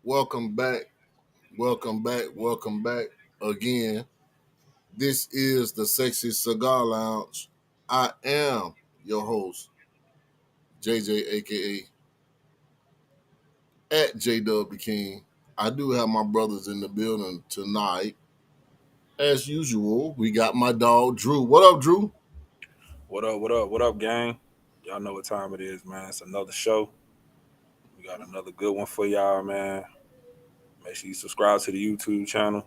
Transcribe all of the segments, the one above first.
Welcome back. Welcome back. Welcome back again. This is the Sexy Cigar Lounge. I am your host, JJ, aka at JW King. I do have my brothers in the building tonight. As usual, we got my dog Drew. What up, Drew? What up, what up, what up, gang? Y'all know what time it is, man. It's another show. We got another good one for y'all, man. Make sure you subscribe to the YouTube channel.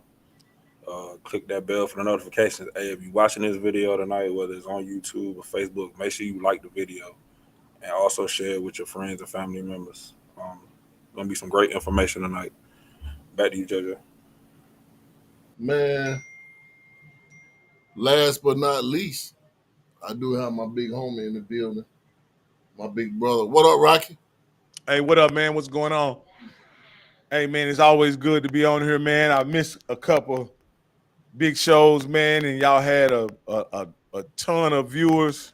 Click that bell for the notifications. Hey, if you're watching this video tonight, whether it's on YouTube or Facebook, make sure you like the video and also share it with your friends and family members. Gonna be some great information tonight. Back to you, JJ. Man, last but not least, I do have my big homie in the building, my big brother. What up, Rocky? Hey, what up, man? What's going on? Hey, man, it's always good to be on here, man. I missed a couple big shows, man, and y'all had a ton of viewers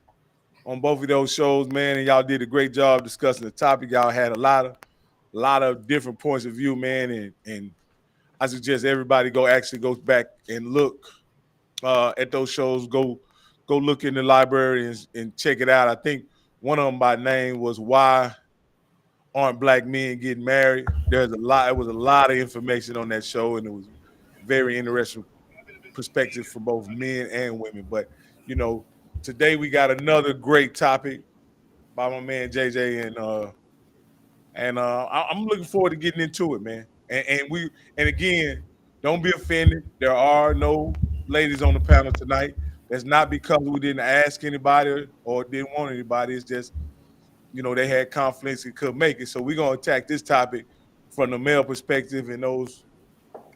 on both of those shows, man, and y'all did a great job discussing the topic. Y'all had a lot of different points of view, man, and I suggest everybody go back and look at those shows. Go look in the library and check it out. I think one of them by name was Why Aren't Black Men Getting Married. There's a lot. It was a lot of information on that show, and it was very interesting perspective for both men and women. But you know, today we got another great topic by my man JJ, I'm looking forward to getting into it, man. And again, don't be offended. There are no ladies on the panel tonight. That's not because we didn't ask anybody or didn't want anybody. It's just they had conflicts and couldn't make it. So we're gonna attack this topic from the male perspective, and those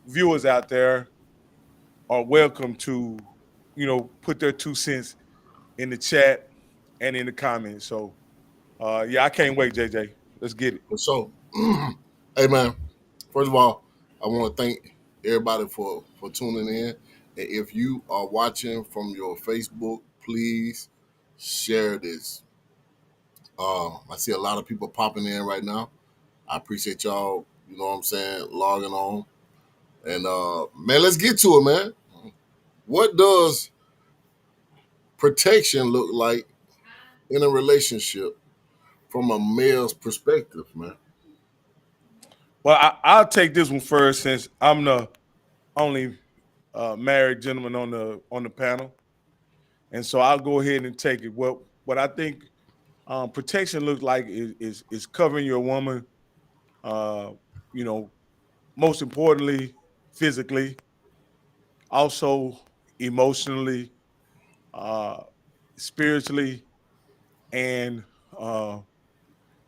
viewers out there are welcome to, put their 2 cents in the chat and in the comments. So yeah, I can't wait, JJ. Let's get it. So, hey man, first of all, I want to thank everybody for tuning in. And if you are watching from your Facebook, please share this. I see a lot of people popping in right now. I appreciate y'all. You know what I'm saying, logging on. And man, let's get to it, man. What does protection look like in a relationship from a male's perspective, man? Well, I'll take this one first since I'm the only married gentleman on the panel, and so I'll go ahead and take it. What I think protection looks like is covering your woman. Uh, you know, most importantly, physically, also emotionally, uh, spiritually, and uh,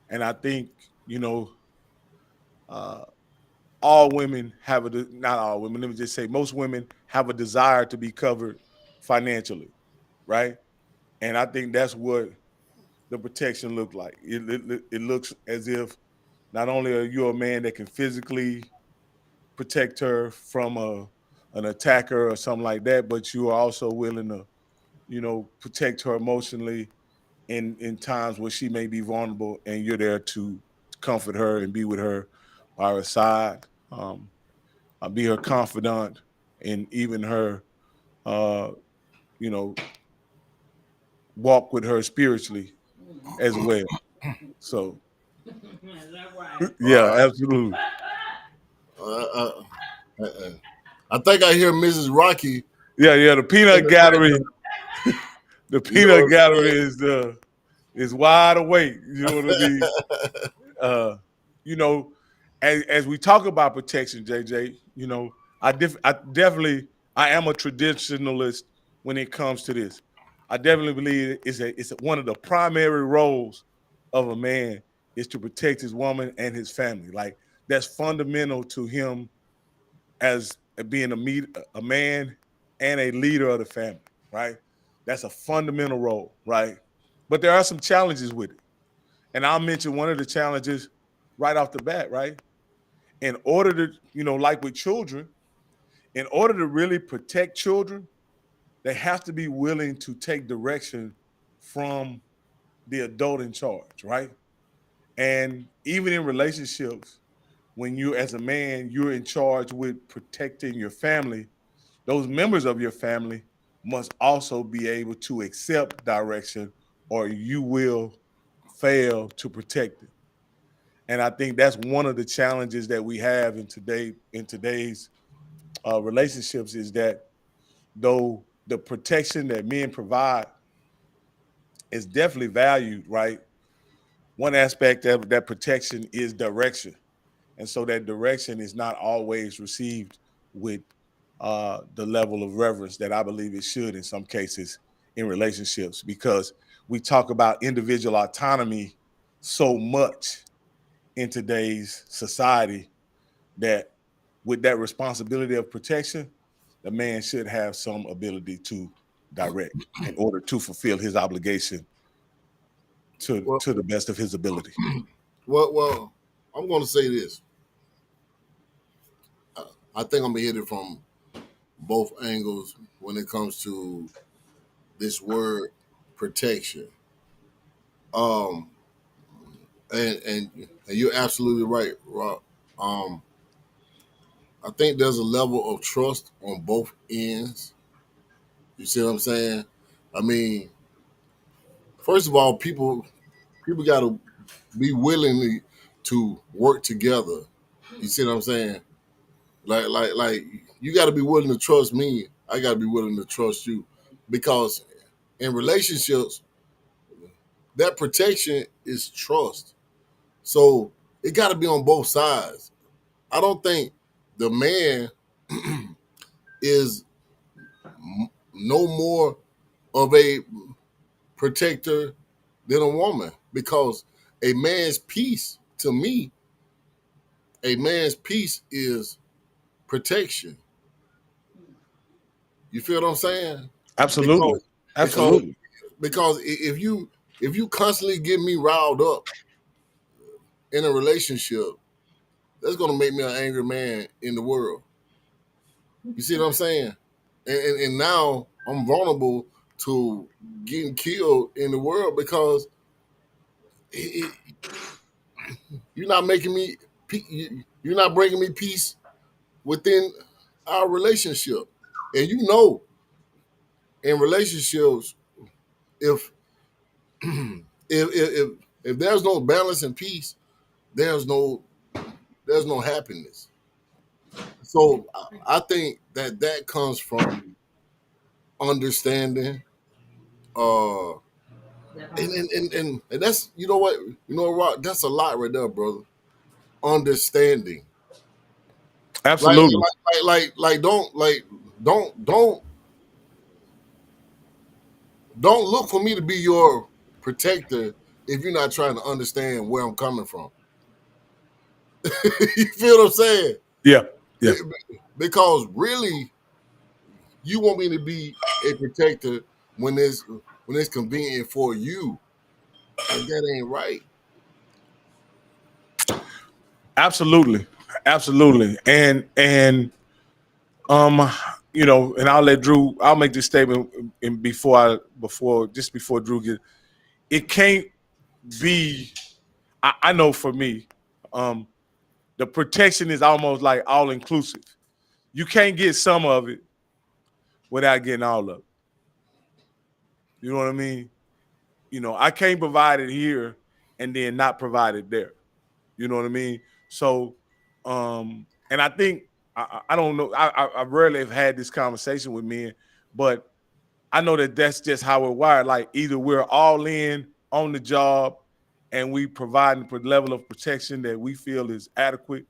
and I think you know uh, all women have not all women. Let me just say most women have a desire to be covered financially, right? And I think that's what the protection look like. It looks as if not only are you a man that can physically protect her from an attacker or something like that, but you are also willing to, protect her emotionally in times where she may be vulnerable, and you're there to comfort her and be with her by her side, be her confidant, and even her, uh, you know, walk with her spiritually as well. So, All yeah, right. absolutely. I think I hear Mrs. Rocky Yeah. The in peanut the background. gallery, the You know what peanut gallery is wide awake. You know what I mean? I'm Uh, you know, as we talk about protection, JJ, I definitely I am a traditionalist when it comes to this. I definitely believe it's one of the primary roles of a man is to protect his woman and his family. Like that's fundamental to him as being a man and a leader of the family, right? That's a fundamental role, right? But there are some challenges with it. And I'll mention one of the challenges right off the bat, right? In order to, like with children, in order to really protect children, they have to be willing to take direction from the adult in charge, right? And even in relationships, when you, as a man, you're in charge with protecting your family, those members of your family must also be able to accept direction, or you will fail to protect it. And I think that's one of the challenges that we have in today's relationships, is that though the protection that men provide is definitely valued, right? One aspect of that protection is direction. And so that direction is not always received with the level of reverence that I believe it should in some cases in relationships, because we talk about individual autonomy so much in today's society that with that responsibility of protection, the man should have some ability to direct in order to fulfill his obligation Well, to the best of his ability. well, I'm going to say this. I think I'm gonna hit it from both angles when it comes to this word protection. Um, and you're absolutely right, Rob. Um, I think there's a level of trust on both ends. You see what I'm saying? I mean, first of all, people got to be willing to work together. You see what I'm saying? Like you got to be willing to trust me. I got to be willing to trust you, because in relationships, that protection is trust. So it got to be on both sides. I don't think the man is no more of a protector than a woman, because a man's peace, to me, a man's peace is protection. You feel what I'm saying? Absolutely. Because because Absolutely. if you constantly get me riled up in a relationship, that's gonna make me an angry man in the world. You see what I'm saying? And now I'm vulnerable to getting killed in the world because it, you're not making me, you're not bringing me peace within our relationship. And you know, in relationships, if if if there's no balance and peace, there's no there's no happiness. So I think that that comes from understanding, uh, and that's, you know what, Rock, that's a lot right there, brother. Understanding, like Absolutely. don't don't don't look for me to be your protector if you're not trying to understand where I'm coming from. You feel what I'm saying? Yeah. Yeah. Because really, you want me to be a protector when it's convenient for you, and that ain't right. Absolutely. Absolutely. And um and I'll make this statement in before Drew get it can't be. I know for me, um, the protection is almost like all inclusive. You can't get some of it without getting all of it. You know what I mean? I can't provide it here and then not provide it there. You know what I mean? So, and I think I don't know. I rarely have had this conversation with men, but I know that that's just how we're wired. Like either we're all in on the job and we provide the level of protection that we feel is adequate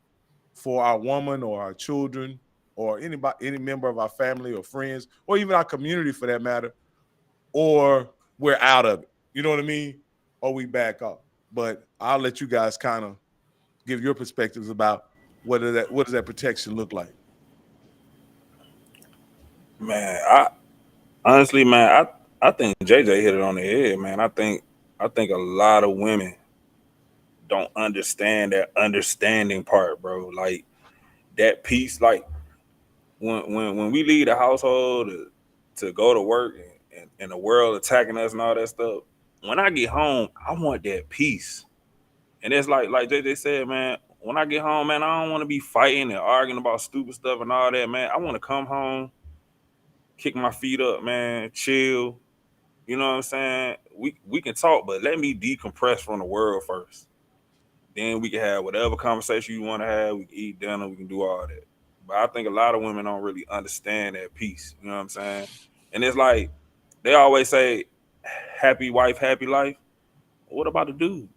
for our woman or our children or any member of our family or friends or even our community for that matter, or we're out of it. You know what I mean? Or we back off. But I'll let you guys kind of give your perspectives about what does that protection look like. Man, I honestly, man, I think JJ hit it on the head, man. I think a lot of women don't understand that understanding part, bro. Like that piece, like when we leave the household to go to work and the world attacking us and all that stuff. When I get home, I want that peace. And it's like JJ said, man. when I get home, man, I don't want to be fighting and arguing about stupid stuff and all that, man. I want to come home, kick my feet up, man, chill. You know what I'm saying? We can talk, but let me decompress from the world first. Then we can have whatever conversation you want to have. We can eat dinner. We can do all that. But I think a lot of women don't really understand that piece. You know what I'm saying? And it's like they always say, "Happy wife, happy life." What about the dudes?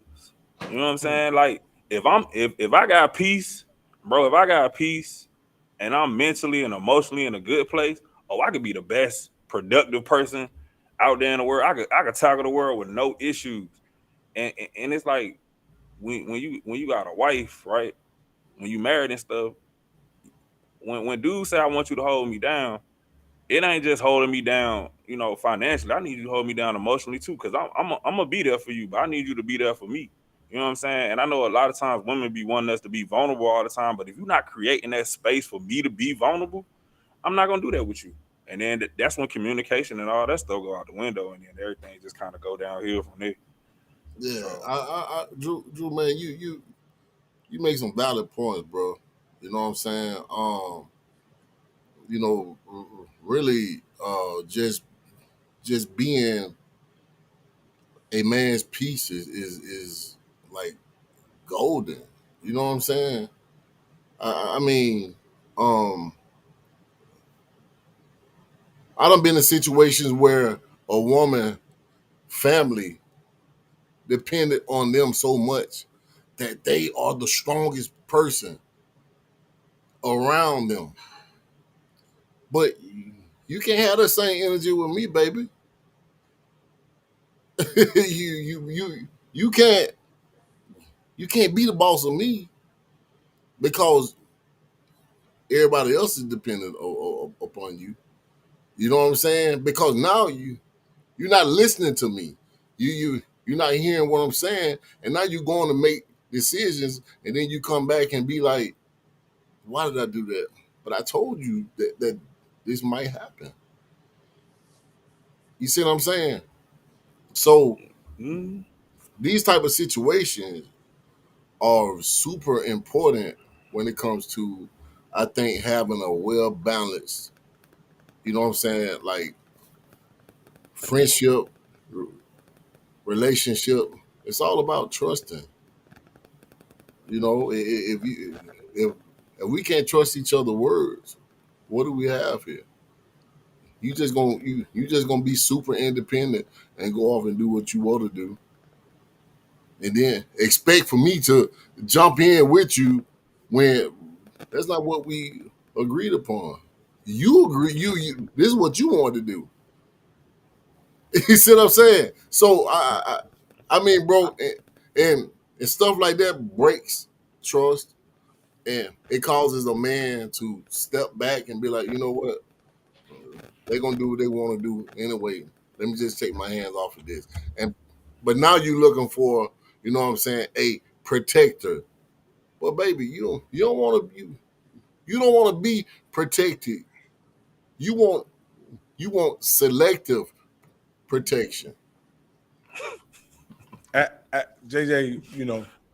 You know what I'm saying? Like if I got peace, bro, if I got peace and I'm mentally and emotionally in a good place, oh, I could be the best productive person out there in the world. I could tackle the world with no issues. And it's like when you got a wife, right? When you married and stuff, when dudes say I want you to hold me down, it ain't just holding me down, financially. I need you to hold me down emotionally too, because I'm gonna be there for you, but I need you to be there for me. You know what I'm saying? And I know a lot of times women be wanting us to be vulnerable all the time, but if you're not creating that space for me to be vulnerable, I'm not gonna do that with you. And then that's when communication and all that stuff go out the window, and then everything just kind of go downhill from there. Yeah, So, Drew, man, you make some valid points, bro. You know what I'm saying? Really, just being a man's piece is like golden. You know what I'm saying? I mean, um, I done been in situations where a woman family depended on them so much that they are the strongest person around them. But you can't have the same energy with me, baby. You you can't be the boss of me because everybody else is dependent upon you. You know what I'm saying? Because now you're not listening to me. You're not hearing what I'm saying, and now you're going to make decisions, and then you come back and be like, "Why did I do that?" But I told you that this might happen. You see what I'm saying? So mm, these type of situations are super important when it comes to, I think, having a well balanced, you know what I'm saying, like friendship, relationship. It's all about trusting. You know, if we can't trust each other words, what do we have here? You just gonna be super independent and go off and do what you want to do, and then expect for me to jump in with you when that's not what we agreed upon. You agree. This is what you want to do. You see what I'm saying? So I mean, bro, and stuff like that breaks trust, and it causes a man to step back and be like, you know what? They're gonna do what they want to do anyway. Let me just take my hands off of this. And but now you're looking for, you know what I'm saying, a protector. Well, baby, you don't want to you don't want to be protected. You want you want selective protection. JJ,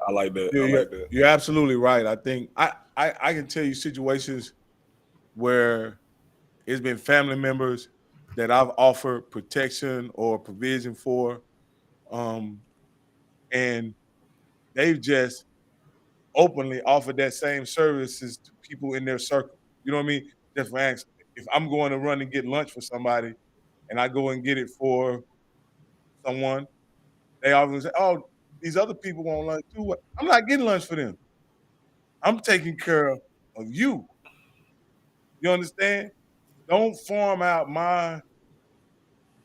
I like that. I you're, you're like that. you're absolutely right. I think I can tell you situations where it's been family members that I've offered protection or provision for, um, and they've just openly offered that same services to people in their circle. You know what I mean? Just for instance, if I'm going to run and get lunch for somebody, and I go and get it for someone, they always say, "Oh, these other people want lunch too." I'm not getting lunch for them. I'm taking care of you. You understand? Don't farm out my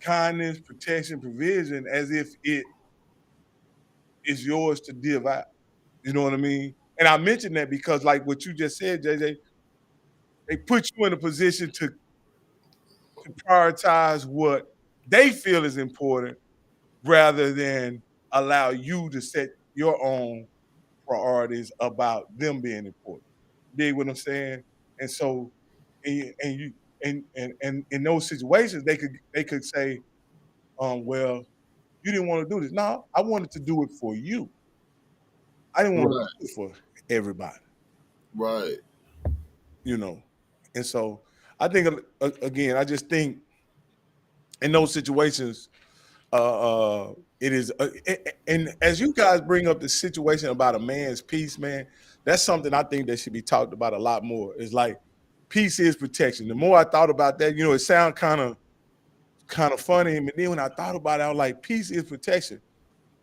kindness, protection, provision as if it is yours to give out. You know what I mean? And I mention that because, like what you just said, JJ, they put you in a position to prioritize what they feel is important rather than allow you to set your own priorities about them being important. Dig what I'm saying? And so, and you and in those situations, they could say, well, you didn't want to do this. No, I wanted to do it for you. I didn't want to Right. do it for everybody, Right. you know. And so I think again, I just think in those situations, it is, and as you guys bring up the situation about a man's peace, man, that's something I think that should be talked about a lot more. It's like peace is protection. The more I thought about that, it sounds kind of funny, and then when I thought about it, I was like, peace is protection,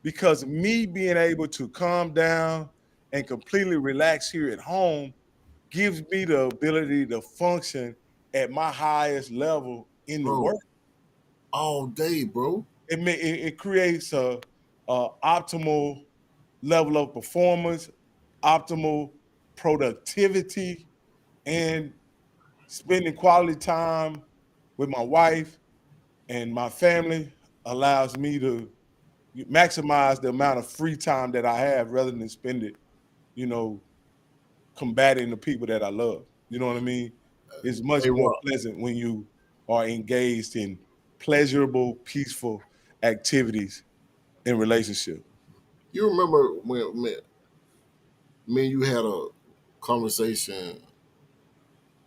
because me being able to calm down and completely relax here at home gives me the ability to function at my highest level in the work. Bro. All day, bro. It creates a optimal level of performance, optimal productivity, and spending quality time with my wife and my family allows me to maximize the amount of free time that I have rather than spend it, you know, combating the people that I love. You know what I mean? It's much Hey, more Rock. pleasant when you are engaged in pleasurable, peaceful activities in relationship. You remember when me and you had a conversation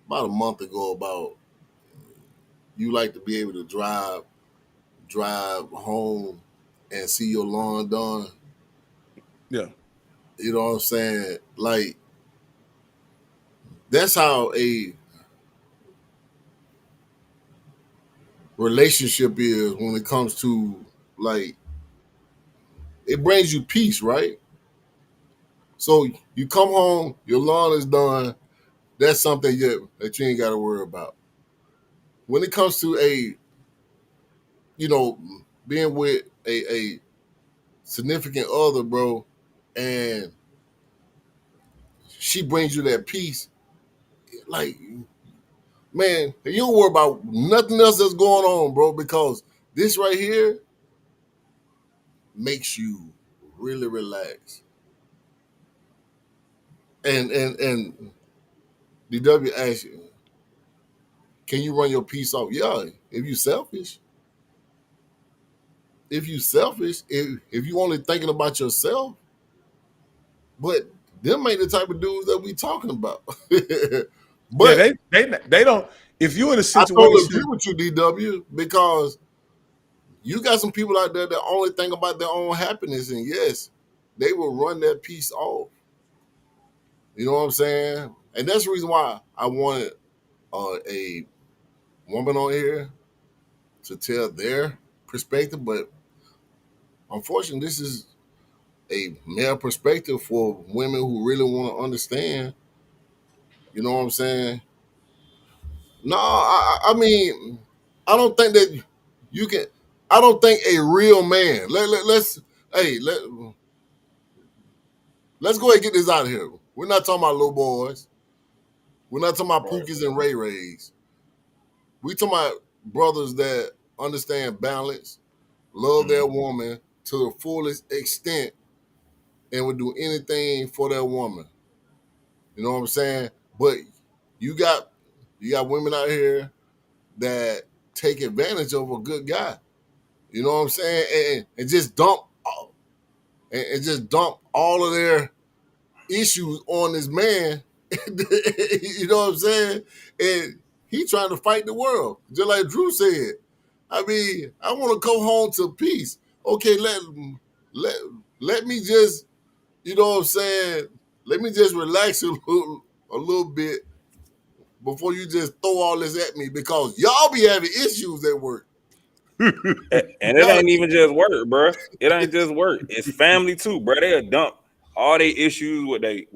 about a month ago about you like to be able to drive home and see your lawn done. Yeah. You know what I'm saying? Like that's how a relationship is when it comes to like it brings you peace, right? So you come home, your lawn is done. That's something that you ain't got to worry about. When it comes to you know, being with a significant other, bro, and she brings you that peace, like, man, you don't worry about nothing else that's going on, bro, because this right here makes you really relax. And DW asks you, can you run your piece off? Yeah, if you selfish. If you selfish, if you only thinking about yourself, but them ain't the type of dudes that we talking about. Yeah, But they don't. If you're in a I totally agree situation, with you, DW, because you got some people out there that only think about their own happiness, and yes, they will run that piece off. You know what I'm saying? And that's the reason why I wanted a woman on here to tell their perspective. But unfortunately, this is a male perspective for women who really want to understand. You know what I'm saying? No, I mean, I don't think that you can. I don't think a real man. Let's hey let's go ahead and get this out of here. We're not talking about little boys. We're not talking about Right. Pookies and Ray Rays. We talking about brothers that understand balance, love their Mm. woman to the fullest extent, and would do anything for their woman. You know what I'm saying? But you got you got women out here that take advantage of a good guy. You know what I'm saying? And just and just dump all of their issues on this man. You know what I'm saying? And he trying to fight the world, just like Drew said. I mean, I want to come home to peace. Okay, let let me just, you know what I'm saying? Let me just relax a little bit before you just throw all this at me because y'all be having issues at work. And it Y'all, ain't even just work, bro. It ain't just work. It's family too, bro. They'll dump all their issues with they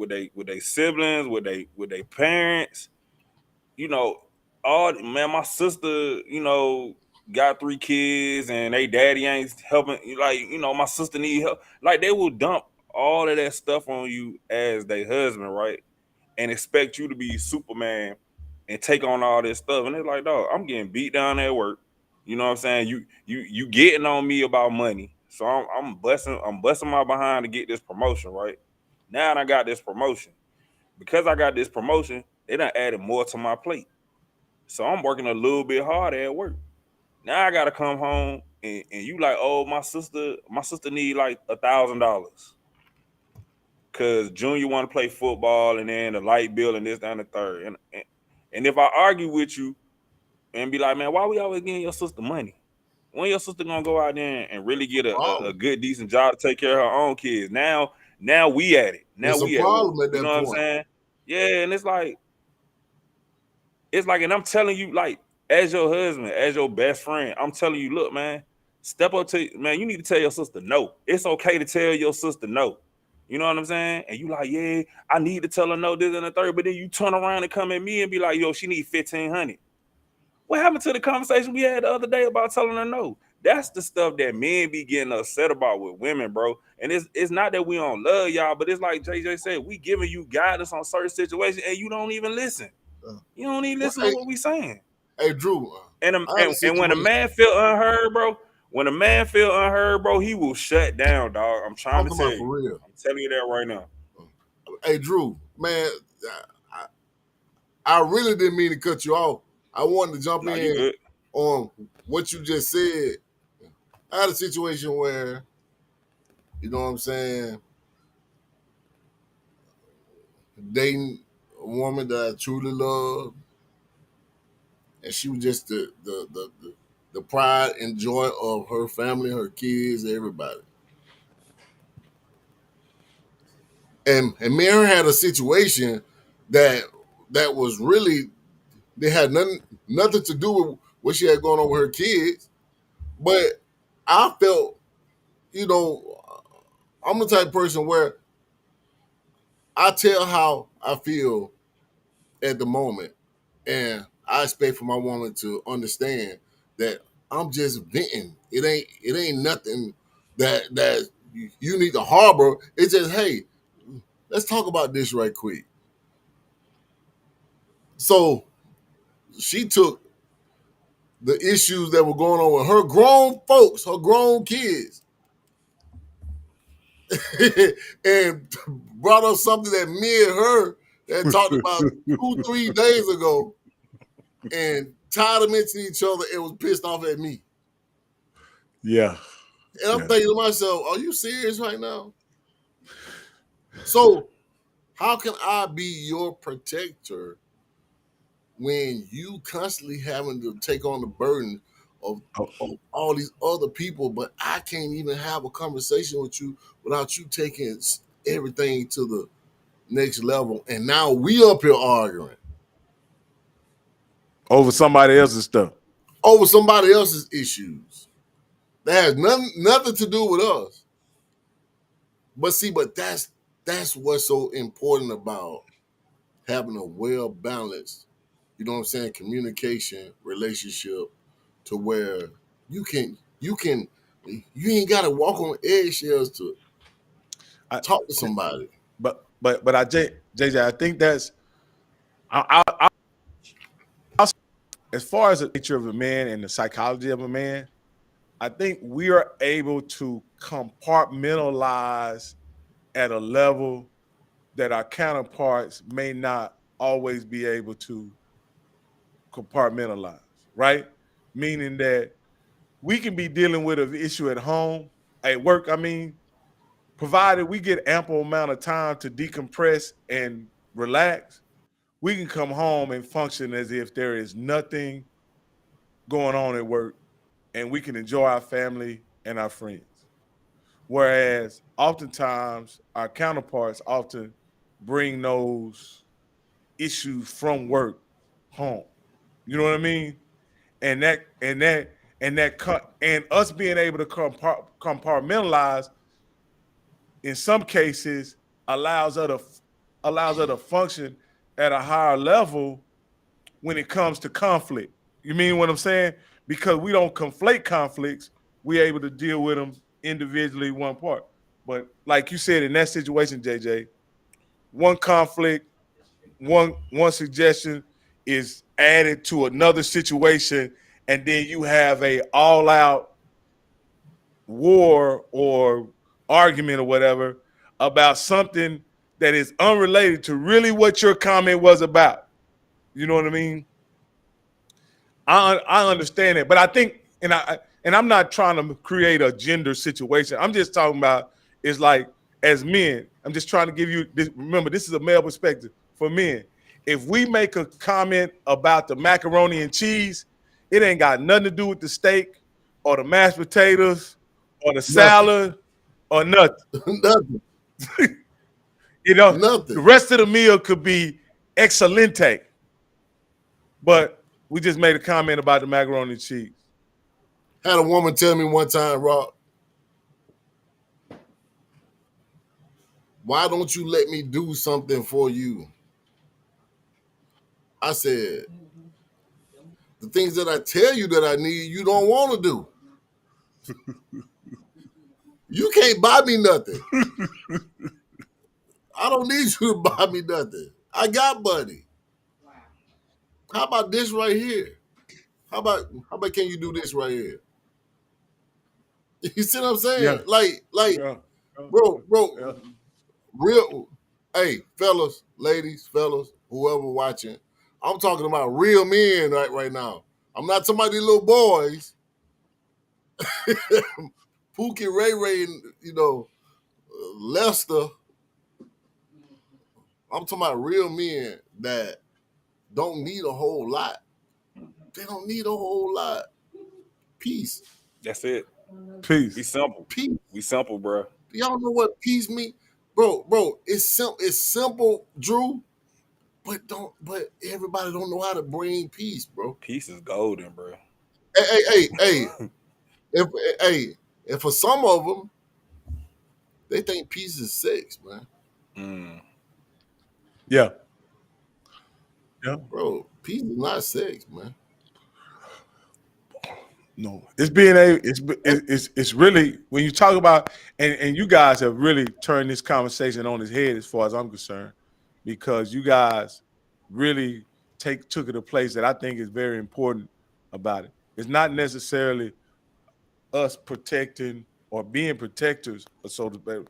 siblings, with they parents. You know, all man, my sister, got 3 kids and they daddy ain't helping. Like, my sister need help. Like they will dump all of that stuff on you as their husband, right? And expect you to be Superman and take on all this stuff. And they're like, dog, I'm getting beat down at work. You know what I'm saying? You getting on me about money. So I'm busting my behind to get this promotion, right? Now I got this promotion. Because I got this promotion, they done added more to my plate. So I'm working a little bit harder at work. Now I gotta come home and you like, oh, my sister need like $1,000. because Junior want to play football and then the light bill and this, that, and the third. And if I argue with you and be like, man, why we always getting your sister money? When your sister gonna go out there and really get a Problem. good, decent job to take care of her own kids? Now we at it. Now It's a we at war. problem at You that know what I'm point. saying? Yeah, and it's like, and I'm telling you, like, as your husband, as your best friend, I'm telling you, look, man, step up to, man, you need to tell your sister no. It's okay to tell your sister no. You know what I'm saying? And you like, yeah, I need to tell her no, this and the third. But then you turn around and come at me and be like, yo, she need 1,500. What happened to the conversation we had the other day about telling her no? That's the stuff that men be getting upset about with women, bro. And it's not that we don't love y'all, but it's like JJ said, we giving you guidance on certain situations and you don't even listen. Uh, You don't even well, listen to what we saying. hey, Drew, And I had a and when a situation. man feel unheard, bro, when a man feel unheard, bro, he will shut down, dog. I'm trying I'm to talking tell about you. for real. I'm telling you that right now. Hey, Drew, man, I, I really didn't mean to cut you off. I wanted to jump No, you in good. on what you just said. I had a situation where, you know what I'm saying, dating a woman that I truly love, and she was just the pride and joy of her family, her kids, everybody. And me and her had a situation that that was really, they had nothing to do with what she had going on with her kids. But I felt, you know, I'm the type of person where I tell how I feel at the moment, and I expect for my woman to understand that I'm just venting. It ain't nothing that you need to harbor. It's just, hey, let's talk about this right quick. So she took the issues that were going on with her grown folks, her grown kids, and brought up something that me and her had talked about 2, 3 days ago, and tied them into each other and was pissed off at me. Yeah. And I'm Yeah. thinking to myself, are you serious right now? So how can I be your protector when you constantly having to take on the burden of, Oh, of all these other people, but I can't even have a conversation with you without you taking everything to the next level. And now we up here arguing over somebody else's stuff. over somebody else's issues. That has nothing to do with us. But see, but that's what's so important about having a well balanced, you know what I'm saying, communication relationship, to where you ain't gotta walk on eggshells to I, talk to somebody. but JJ, I think that's I as far as the nature of a man and the psychology of a man, I think we are able to compartmentalize at a level that our counterparts may not always be able to compartmentalize, right? Meaning that we can be dealing with an issue at home, at work, I mean, provided we get ample amount of time to decompress and relax, we can come home and function as if there is nothing going on at work and we can enjoy our family and our friends. Whereas oftentimes our counterparts often bring those issues from work home. You know what I mean? And and us being able to compartmentalize in some cases allows her to function at a higher level when it comes to conflict. You mean what I'm saying? Because we don't conflate conflicts, we're able to deal with them individually, one part. But like you said, in that situation, JJ, one conflict, one suggestion is added to another situation, and then you have a all out war or argument or whatever about something that is unrelated to really what your comment was about. You know what I mean? I understand it, but I think, and I'm not trying to create a gender situation. I'm just talking about, it's like as men, I'm just trying to give you this. Remember, this is a male perspective for men. If we make a comment about the macaroni and cheese, it ain't got nothing to do with the steak or the mashed potatoes or the Nothing. salad or nothing. Nothing. You know, the Nothing. rest of the meal could be excelente, but we just made a comment about the macaroni and cheese. Had a woman tell me one time, Rob, why don't you let me do something for you? I said, the things that I tell you that I need, you don't want to do. You can't buy me nothing. I don't need you to buy me nothing. I got money. How about this right here? How about can you do this right here? You see what I'm saying? Yeah, Like, yeah, yeah, bro, yeah. real. Hey, fellas, ladies, fellas, whoever watching, I'm talking about real men right now. I'm not talking about these little boys. Pookie, Ray Ray, and Lester. I'm talking about real men that don't need a whole lot. They don't need a whole lot. Peace. That's it. We Peace. simple. Peace. We simple, bro. Y'all know what peace mean? Bro, it's simple. It's simple, Drew. But everybody don't know how to bring peace, bro. Peace is golden, bro. Hey. If hey, and for some of them, they think peace is sex, man. Mm. Yeah, yeah. Bro, peace is not sex, man. No, it's being a it's really when you talk about and you guys have really turned this conversation on its head as far as I'm concerned, because you guys really took it a place that I think is very important about it. It's not necessarily us protecting or being protectors or so to speak,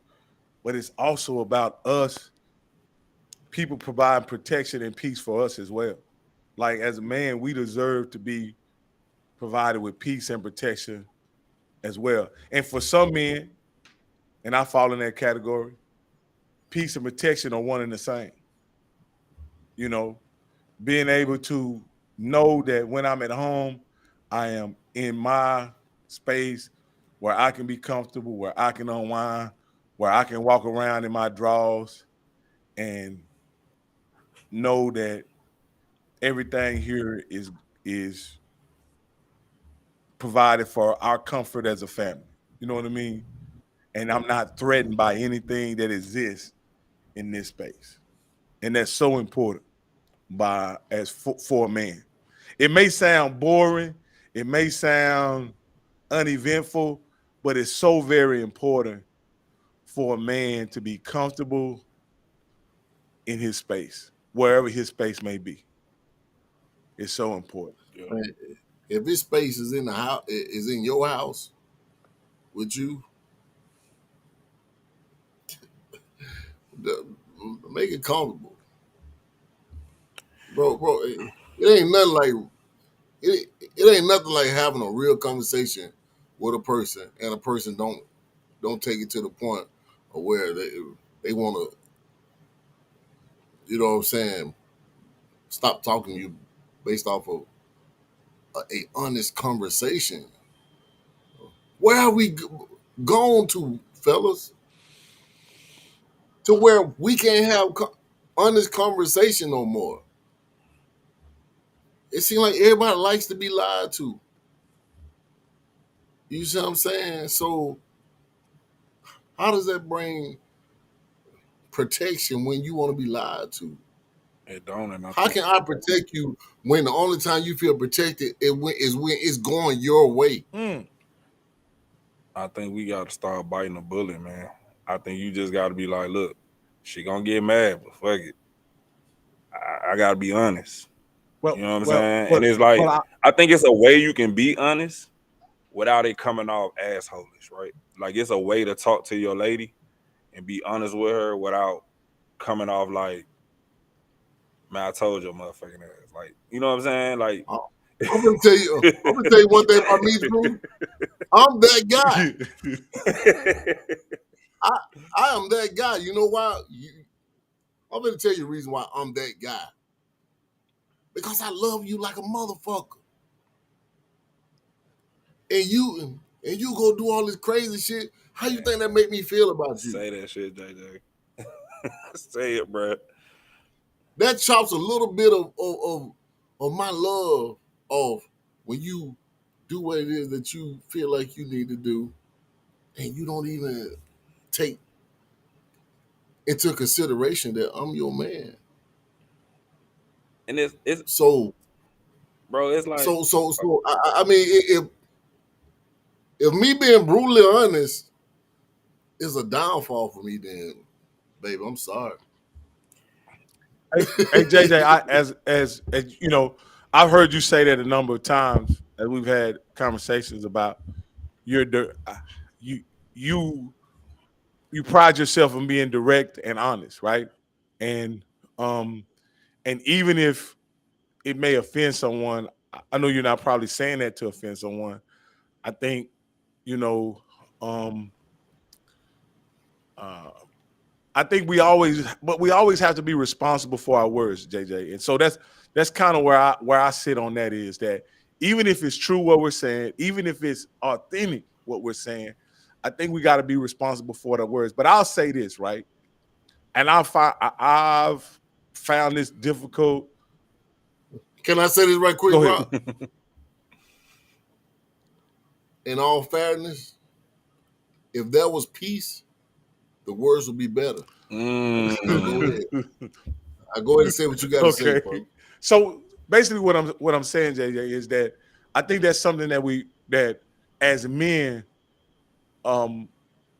but it's also about us people providing protection and peace for us as well. Like as a man, we deserve to be provided with peace and protection as well. And for some men, and I fall in that category, peace and protection are one and the same. You know, being able to know that when I'm at home, I am in my space where I can be comfortable, where I can unwind, where I can walk around in my drawers and know that everything here is provided for our comfort as a family. You know what I mean? And I'm not threatened by anything that exists in this space. And that's so important for a man. It may sound boring, it may sound uneventful, but it's so very important for a man to be comfortable in his space, wherever his space may be. It's so important. Yeah. Man, if this space is in the house, is in your house with you, make it comfortable, bro. It ain't nothing like it ain't nothing like having a real conversation with a person, and a person don't take it to the point of where they want to, you know what I'm saying, stop talking to you based off of a honest conversation. Where are we gone to, fellas? To where we can't have honest conversation no more. It seems like everybody likes to be lied to. You see what I'm saying? So how does that bring protection when you want to be lied to? It don't, and I How think can I protect you when the only time you feel protected is when it's going your way? Mm. we got to start biting the bullet, man. I think you just got to be like, look, she gonna get mad, but fuck it. I gotta be honest. You know what I'm saying? And it's like I, I think it's a way you can be honest without it coming off assholish, right? Like it's a way to talk to your lady and be honest with her without coming off like, man, I told your motherfucking ass. Like, you know what I'm saying? Like I'm gonna tell you. I'm gonna tell you one thing about me, Drew. I'm that guy. I I am that guy. You know why? I'm gonna tell you the reason why I'm that guy. Because I love you like a motherfucker. And you go do all this crazy shit. How you think that make me feel about you? Say that shit, JJ. Say it, bro. That chops a little bit of my love off when you do what it is that you feel like you need to do, and you don't even take into consideration that I'm your man. And it's So bro, it's like I mean, if me being brutally honest is a downfall for me, then baby, I'm sorry. Hey JJ, as you know, I've heard you say that a number of times as we've had conversations about your you you you pride yourself on being direct and honest, right? And um and even if it may offend someone, I know you're not probably saying that to offend someone. I think you know um uh I think we always have to be responsible for our words, JJ. And so that's kind of where I sit on that is that even if it's true what we're saying, even if it's authentic what we're saying, I think we got to be responsible for the words. But I'll say this, right? And I've found this difficult. Can I say this right quick, Go ahead. Rob? In all fairness, if there was peace, the words would be better. Now go mm, ahead. I go ahead and say what you got to say, Okay. bro. So basically, what I'm saying, JJ, is that I think that's something that as men um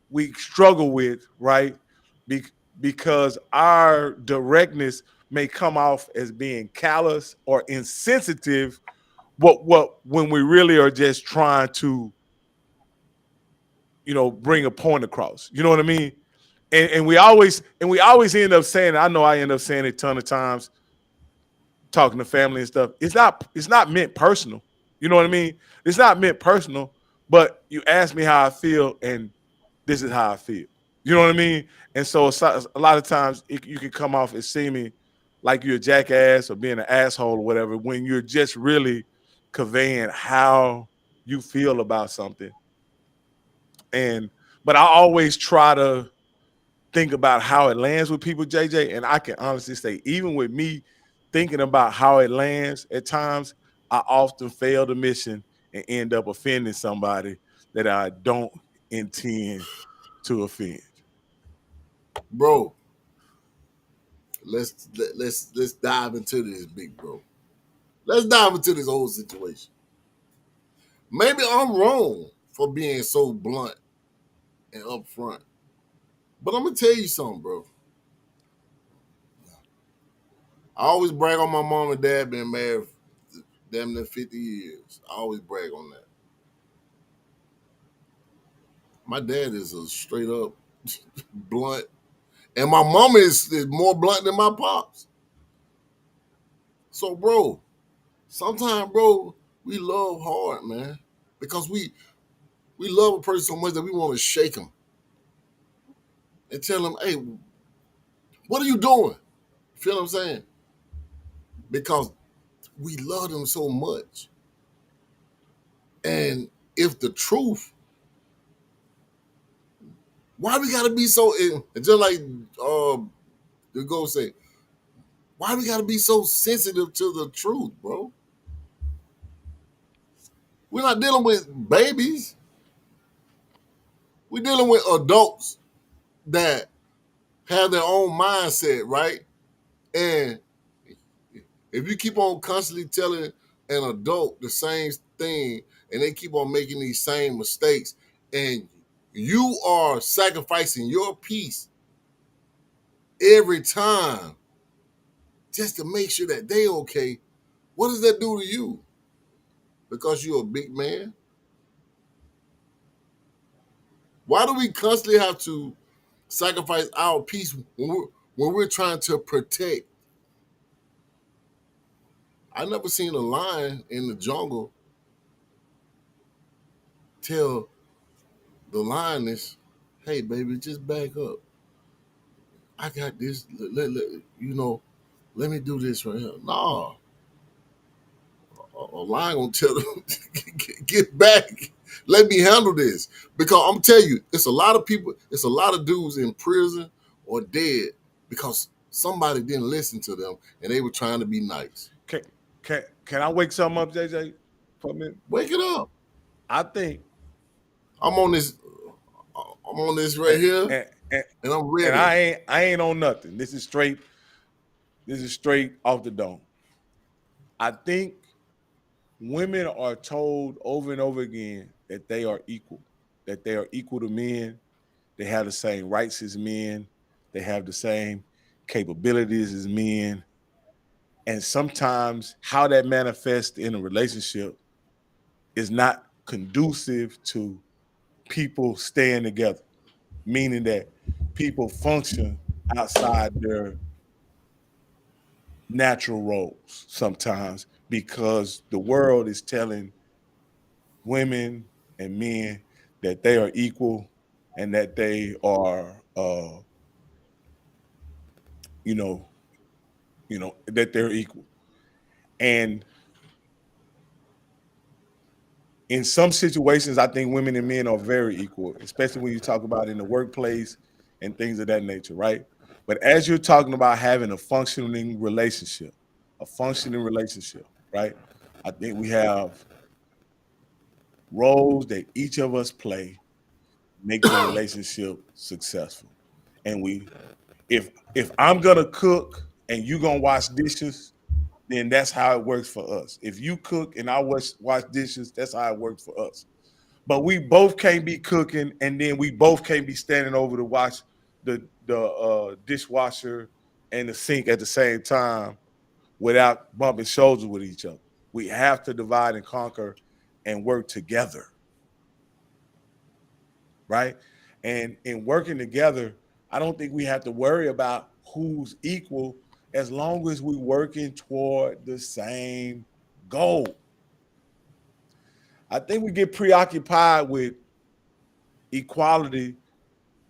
we struggle with, right? Be, because our directness may come off as being callous or insensitive. What when we really are just trying to, bring a point across. You know what I mean? And we always end up saying. I know I end up saying it a ton of times talking to family and stuff. It's not meant personal. You know what I mean? It's not meant personal, but you ask me how I feel, and this is how I feel. You know what I mean? And so a lot of times you can come off as seeming like you're a jackass or being an asshole or whatever when you're just really conveying how you feel about something. And but I always try to think about how it lands with people, JJ. And I can honestly say, even with me thinking about how it lands at times, I often fail the mission and end up offending somebody that I don't intend to offend. Bro, let's dive into this, big bro. Let's dive into this whole situation. Maybe I'm wrong for being so blunt and upfront, but I'm gonna tell you something, bro. I always brag on my mom and dad being married damn near 50 years. I always brag on that. My dad is a straight up blunt, and my mama is more blunt than my pops. So, bro, sometimes, bro, we love hard, man, because we love a person so much that we want to shake them and tell them, "Hey, what are you doing?" You feel what I'm saying? Because we love them so much, and if the truth, why we gotta be so? And just like the go say, why we gotta be so sensitive to the truth, bro? We're not dealing with babies. We're dealing with adults that have their own mindset, right? And if you keep on constantly telling an adult the same thing and they keep on making these same mistakes and you are sacrificing your peace every time just to make sure that they okay, what does that do to you? Because you're a big man? Why do we constantly have to sacrifice our peace when we're trying to protect? I never seen a lion in the jungle tell the lioness, Hey, baby, just back up. I got this. Let me do this right here. No, a lion gonna tell them, get back. Let me handle this. Because I'm telling you, it's a lot of people, it's a lot of dudes in prison or dead because somebody didn't listen to them and they were trying to be nice. Can can I wake something up, JJ? For a minute? Wake it up. I think, I'm on this. I'm on this right and, here, and, and, and I'm and ready. I ain't on nothing. This is straight. This is straight off the dome. I think women are told over and over again that they are equal, that they are equal to men. They have the same rights as men. They have the same capabilities as men. And sometimes how that manifests in a relationship is not conducive to people staying together, meaning that people function outside their natural roles sometimes because the world is telling women and men that they are equal and that they are you know that they're equal. And in some situations, I think women and men are very equal, especially when you talk about in the workplace and things of that nature, right? But as you're talking about having a functioning relationship, right? I think we have roles that each of us play make the relationship successful. And if I'm gonna cook and you gonna wash dishes, then that's how it works for us. If you cook and I wash dishes, that's how it works for us. But we both can't be cooking, and then we both can't be standing over to watch the dishwasher and the sink at the same time without bumping shoulders with each other. We have to divide and conquer and work together, right? And in working together, I don't think we have to worry about who's equal as long as we're working toward the same goal. I think we get preoccupied with equality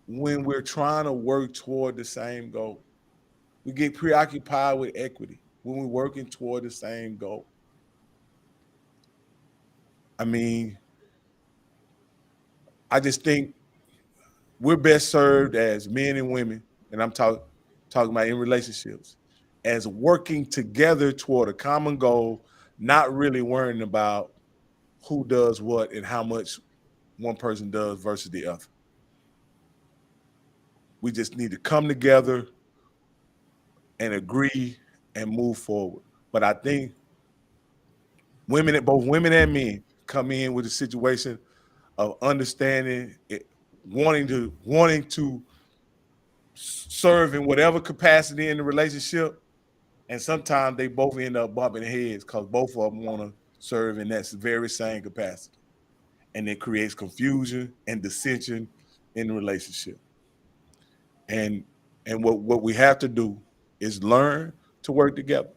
when we're trying to work toward the same goal. We get preoccupied with equity when we're working toward the same goal. I mean, I just think we're best served as men and women, and I'm talking about in relationships, as working together toward a common goal, not really worrying about who does what and how much one person does versus the other. We just need to come together and agree and move forward. But I think both women and men, come in with a situation of understanding it, wanting to serve in whatever capacity in the relationship, and sometimes they both end up bumping heads because both of them want to serve in that very same capacity, and it creates confusion and dissension in the relationship. And what we have to do is learn to work together.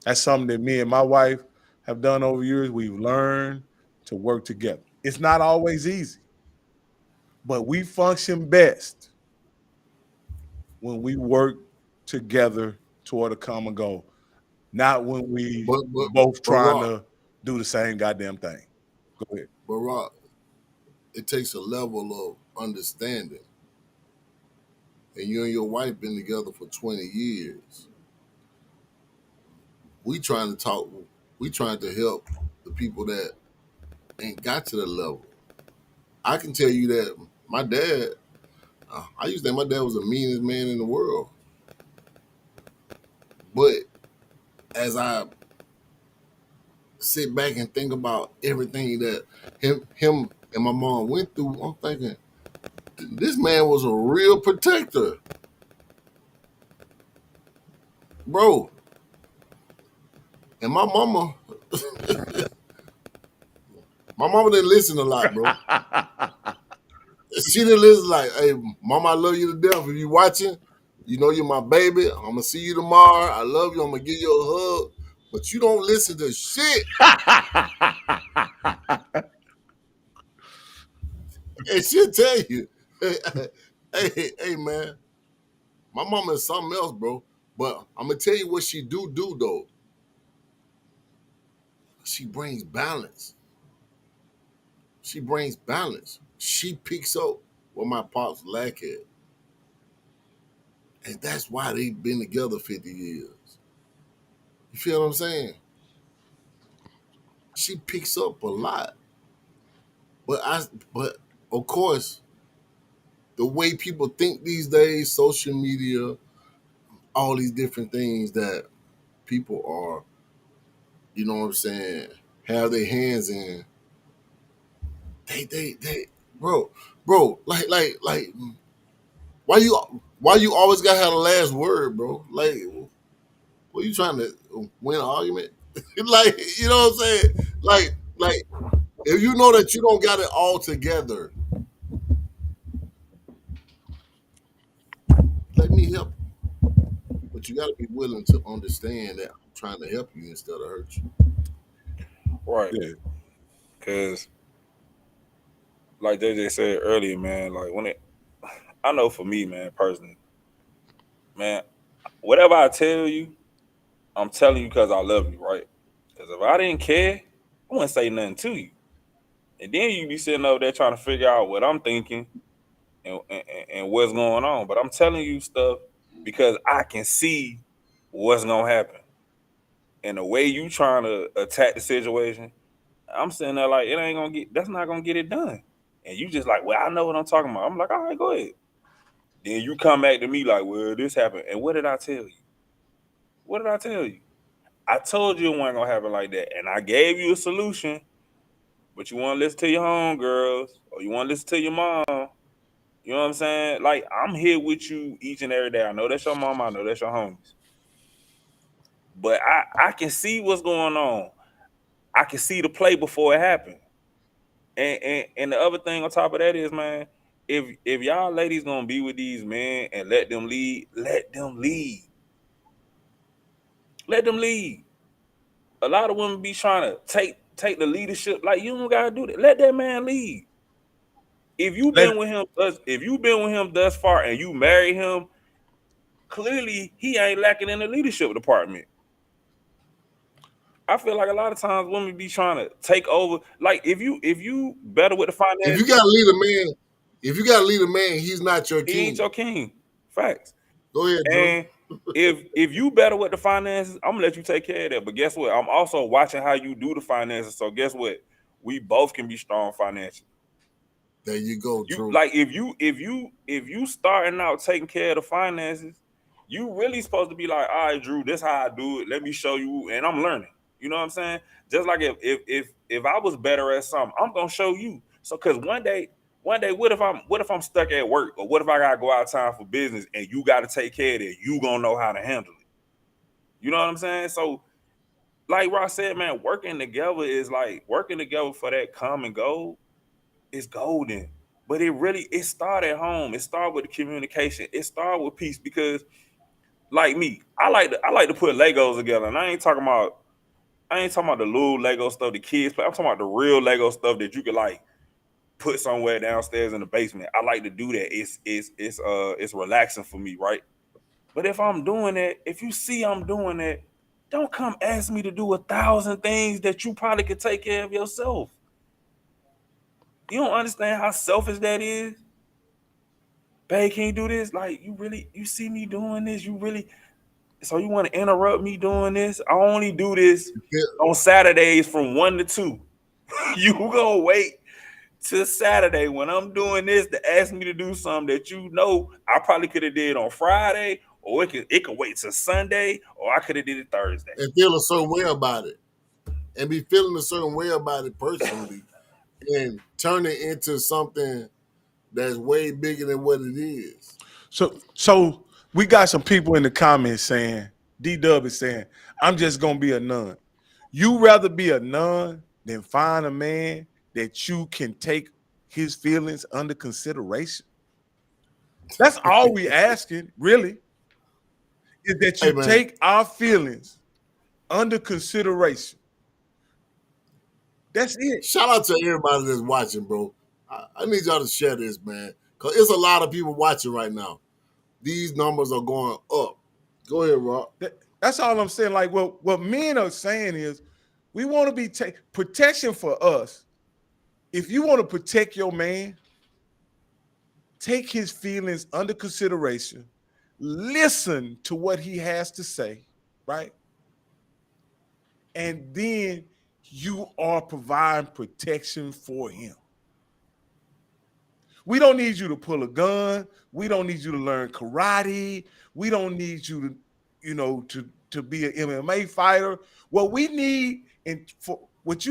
That's something that me and my wife have done over years. We've learned to work together. It's not always easy, but we function best when we work together toward a common goal, not when we But but both but trying Rock, to do the same goddamn thing. Go ahead. but Rock, it takes a level of understanding. And you and your wife been together for 20 years. We trying to talk. We trying to help the people that ain't got to the level. I can tell you that my dad. I used to think my dad was the meanest man in the world. But as I sit back and think about everything that him and my mom went through, I'm thinking this man was a real protector, bro. And my mama didn't listen a lot, bro. She didn't listen like, hey, mama, I love you to death. If you watching, you know you're my baby. I'm gonna see you tomorrow. I love you. I'm gonna give you a hug. But you don't listen to shit. And she'll tell you. Hey, man, my mama is something else, bro. But I'm gonna tell you what she do though. She brings balance. She brings balance. She picks up what my pops lack at, and that's why they've been together 50 years. You feel what I'm saying? She picks up a lot, but but of course, the way people think these days, social media, all these different things that people are, you know what I'm saying, have their hands in. They, bro, like, why you always gotta have the last word, bro? Like, what you trying to win an argument? Like, you know what I'm saying? Like, if you know that you don't got it all together, let me help you. But you got to be willing to understand that I'm trying to help you instead of hurt you. Right. Yeah. Cause like JJ said earlier, man, like when it I know for me, man, personally, man, whatever I tell you, I'm telling you because I love you, right? Because if I didn't care, I wouldn't say nothing to you. And then you be sitting over there trying to figure out what I'm thinking and what's going on. But I'm telling you stuff because I can see what's gonna happen. And the way you trying to attack the situation, I'm sitting there like it ain't gonna get that's not gonna get it done. And you just like, well, I know what I'm talking about. I'm like, all right, go ahead. Then you come back to me like, well, this happened. And what did I tell you? What did I tell you? I told you it wasn't gonna happen like that. And I gave you a solution, but you wanna listen to your homegirls or you wanna listen to your mom. You know what I'm saying? Like, I'm here with you each and every day. I know that's your mom, I know that's your homies. But I can see what's going on. I can see the play before it happened. And the other thing on top of that is, man, if y'all ladies gonna be with these men and let them lead, let them lead. Let them lead. A lot of women be trying to take the leadership. Like you don't gotta do that. Let that man lead. If you Let been with him, if you been with him thus far and you marry him, clearly he ain't lacking in the leadership department. I feel like a lot of times women be trying to take over. Like if you better with the If you finances, got to lead a man, if you got to lead a man, he's not your he ain't king. your king. Facts. Go ahead, Drew. And if you better with the finances, I'm gonna let you take care of that. But guess what? I'm also watching how you do the finances. So guess what? We both can be strong financially. There you go, You Drew. like if you starting out taking care of the finances, you really supposed to be like, all right, Drew, this how I do it. Let me show you, and I'm learning. You know what I'm saying? Just like if I was better at something, I'm gonna show you. So because one day, what if I'm stuck at work, or what if I gotta go out of town for business, and you got to take care of it? You gonna know how to handle it. You know what I'm saying? So like Ross said, man, working together for that common goal is golden. But it started at home. It started with the communication. It started with peace because like me, I like to put Legos together. And I ain't talking about the little Lego stuff the kids play. I'm talking about the real Lego stuff that you could like put somewhere downstairs in the basement. I like to do that. It's relaxing for me, right? But if I'm doing it, if you see I'm doing it, don't come ask me to do 1,000 things that you probably could take care of yourself. You don't understand how selfish that is. Babe, can you do this? Like, you see me doing this? You really, so you want to interrupt me doing this? I only do this on Saturdays from 1 to 2. You gonna wait till Saturday when I'm doing this to ask me to do something that you know I probably could have did on Friday, or it could wait till Sunday, or I could have did it Thursday. And feel a certain way about it, and be feeling a certain way about it personally, and turn it into something that's way bigger than what it is. so we got some people in the comments saying D Dub is saying, I'm just gonna be a nun. You rather be a nun than find a man that you can take his feelings under consideration. That's all we asking, really, is that Hey you man, take our feelings under consideration. That's it. shout out to everybody that's watching, bro. I need y'all to share this, man. Because it's a lot of people watching right now. These numbers are going up. Go ahead, Rob. That's all I'm saying. Like what men are saying is, we want to be protection for us. If you want to protect your man, take his feelings under consideration, listen to what he has to say, right? And then you are providing protection for him. We don't need you to pull a gun. We don't need you to learn karate. We don't need you to, to be an MMA fighter. What we need and for what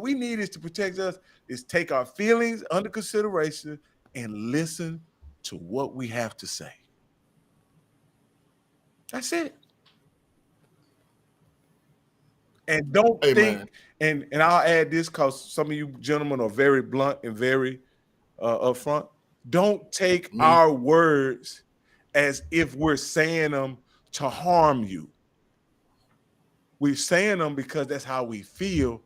we need is to protect us is take our feelings under consideration and listen to what we have to say. That's it. And don't Hey, man. think, and I'll add this because some of you gentlemen are very blunt and very upfront. Don't take Mm-hmm. our words as if we're saying them to harm you. We're saying them because that's how we feel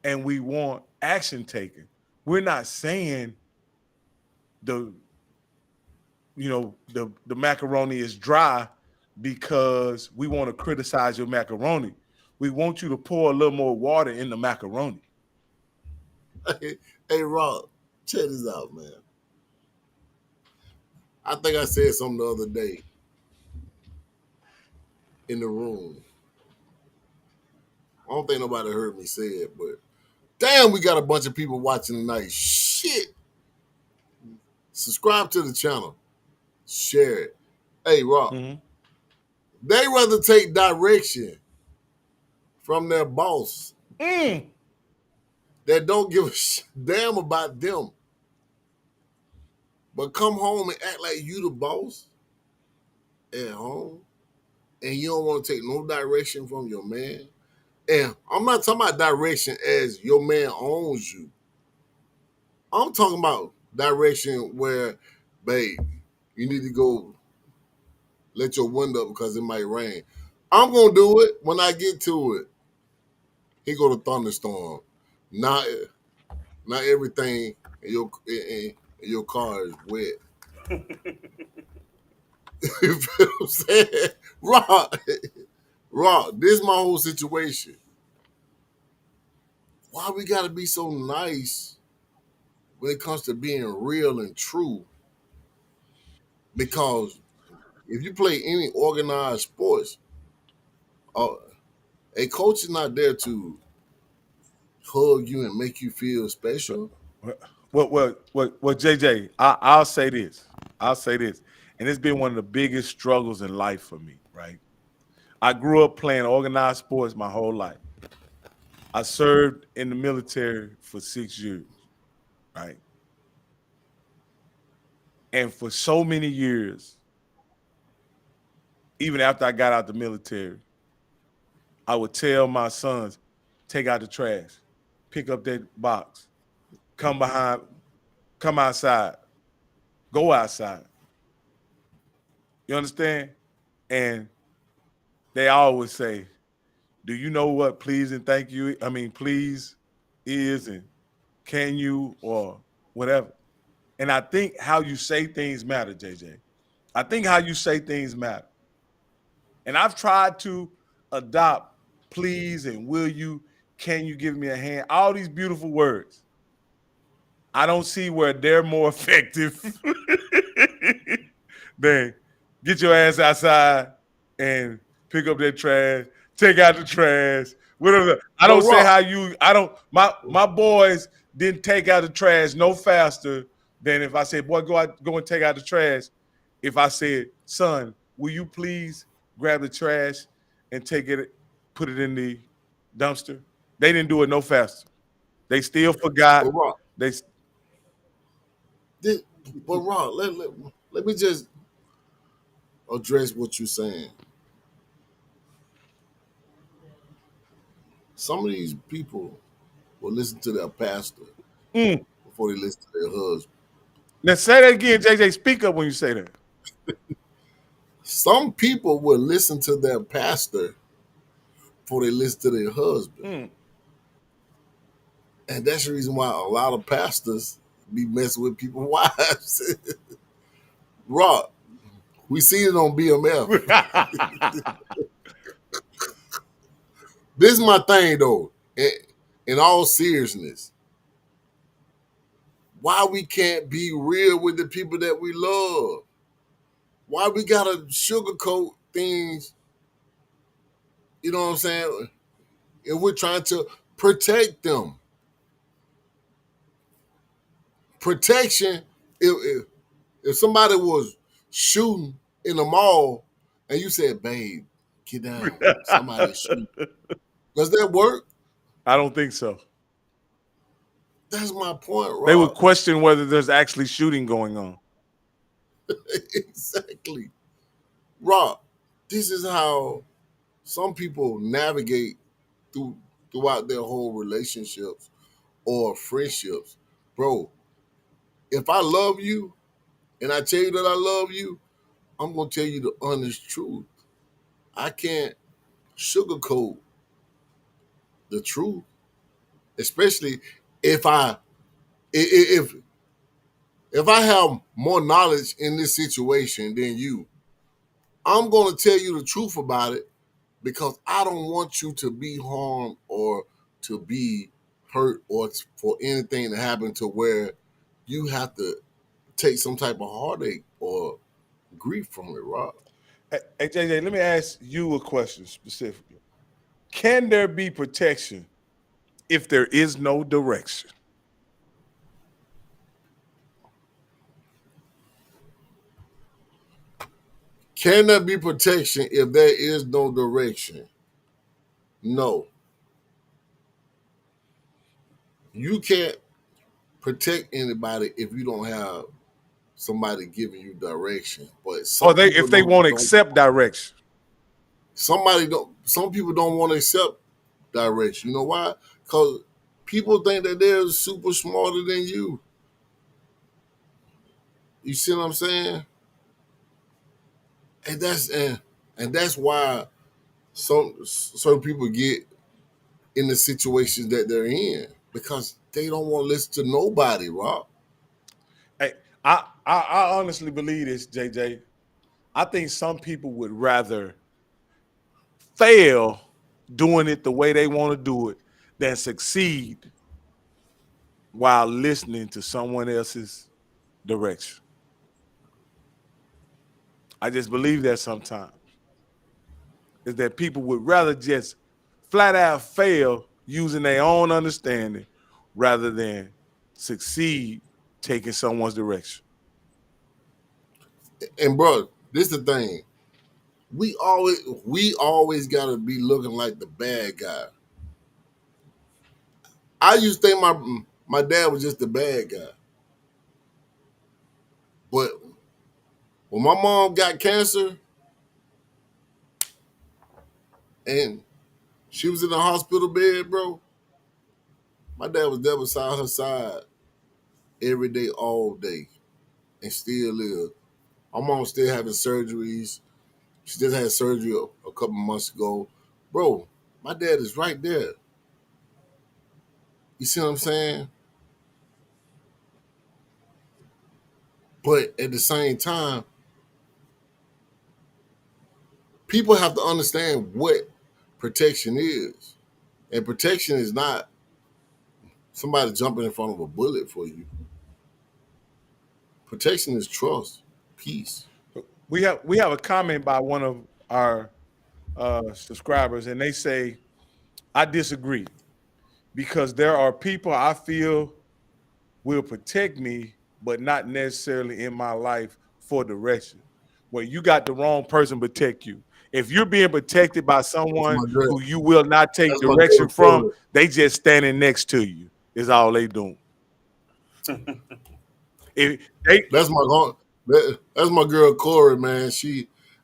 and we want action taken. We're not saying the the macaroni is dry because we want to criticize your macaroni. We want you to pour a little more water in the macaroni. Hey, Rob, check this out, man. I think I said something the other day in the room. I don't think nobody heard me say it, but damn, we got a bunch of people watching tonight. Shit. Subscribe to the channel. Share it. Hey, Rob, Mm-hmm. they rather take direction from their boss Mm. that don't give a damn about them, but come home and act like you the boss at home, and you don't want to take no direction from your man. And I'm not talking about direction as your man owns you. I'm talking about direction where, babe, you need to go let your window up because it might rain. I'm gonna do it when I get to it. He go to thunderstorm. Not not everything in your car is wet. You feel what I'm saying? Rock, this is my whole situation. Why we gotta be so nice when it comes to being real and true? Because if you play any organized sports, uh, a coach is not there to hug you and make you feel special. Well, JJ, I'll say this. I'll say this. And it's been one of the biggest struggles in life for me, right? I grew up playing organized sports my whole life. I served in the military for 6 years, right? And for so many years, even after I got out the military, I would tell my sons, take out the trash, pick up that box, come behind, come outside, go outside. You understand? And they always say, do you know what please and thank you? I mean, please is and can you or whatever. And I think how you say things matter, JJ. I think how you say things matter. And I've tried to adopt please and will you, can you give me a hand? All these beautiful words. I don't see where they're more effective than get your ass outside and pick up that trash, take out the trash, whatever. I But don't say how Rock, you. I don't. My boys didn't take out the trash no faster than if I said, "Boy, go and take out the trash." If I said, "Son, will you please grab the trash and take it, put it in the dumpster?" They didn't do it no faster. They still but forgot. Rock, They this, but Rock, let me just address what you're saying. Some of these people will listen to their pastor mm. before they listen to their husband. Now say that again, JJ. Speak up when you say that. Some people will listen to their pastor before they listen to their husband. Mm. And that's the reason why a lot of pastors be messing with people's wives. Rock, we seen it on BMF. This is my thing though. In all seriousness, why we can't be real with the people that we love? Why we gotta sugarcoat things? You know what I'm saying? And we're trying to protect them. Protection. If somebody was shooting in the mall and you said, "Babe, get down," somebody shoot. Does that work? I don't think so. That's my point, They would Rob. question whether there's actually shooting going on. Exactly. Rob, this is how some people navigate through throughout their whole relationships or friendships. Bro, if I love you and I tell you that I love you, I'm gonna tell you the honest truth. I can't sugarcoat the truth, especially if if if I have more knowledge in this situation than you. I'm gonna tell you the truth about it because I don't want you to be harmed or to be hurt or for anything to happen to where you have to take some type of heartache or grief from it, Rob. Hey, JJ, let me ask you a question specifically. Can there be protection if there is no direction? Can there be protection if there is no direction? No. You can't protect anybody if you don't have somebody giving you direction. But Or some they people if they won't don't accept direction? some people don't want to accept direction. You know why? Because people think that they're super smarter than you. You see what I'm saying? And that's why some certain people get in the situations that they're in because they don't want to listen to nobody, Rob. Hey, I honestly believe this, JJ. I think some people would rather fail doing it the way they want to do it than succeed while listening to someone else's direction. I just believe that sometimes is that people would rather just flat out fail using their own understanding rather than succeed taking someone's direction. And bro, this is the thing. We always gotta be looking like the bad guy. I used to think my dad was just the bad guy. But when my mom got cancer and she was in the hospital bed, bro, my dad was there beside her side every day, all day, and still live. My mom still having surgeries. She just had surgery a couple months ago. Bro, my dad is right there. You see what I'm saying? But at the same time, people have to understand what protection is. And protection is not somebody jumping in front of a bullet for you. Protection is trust, peace. We have a comment by one of our subscribers, and they say, "I disagree because there are people I feel will protect me, but not necessarily in my life for direction. Where you got the wrong person protect you. If you're being protected by That's someone my girl. who you will not take That's my girl direction from, Corey. they just standing next to you. Is all they doing. If they That's that's my girl Corey, man.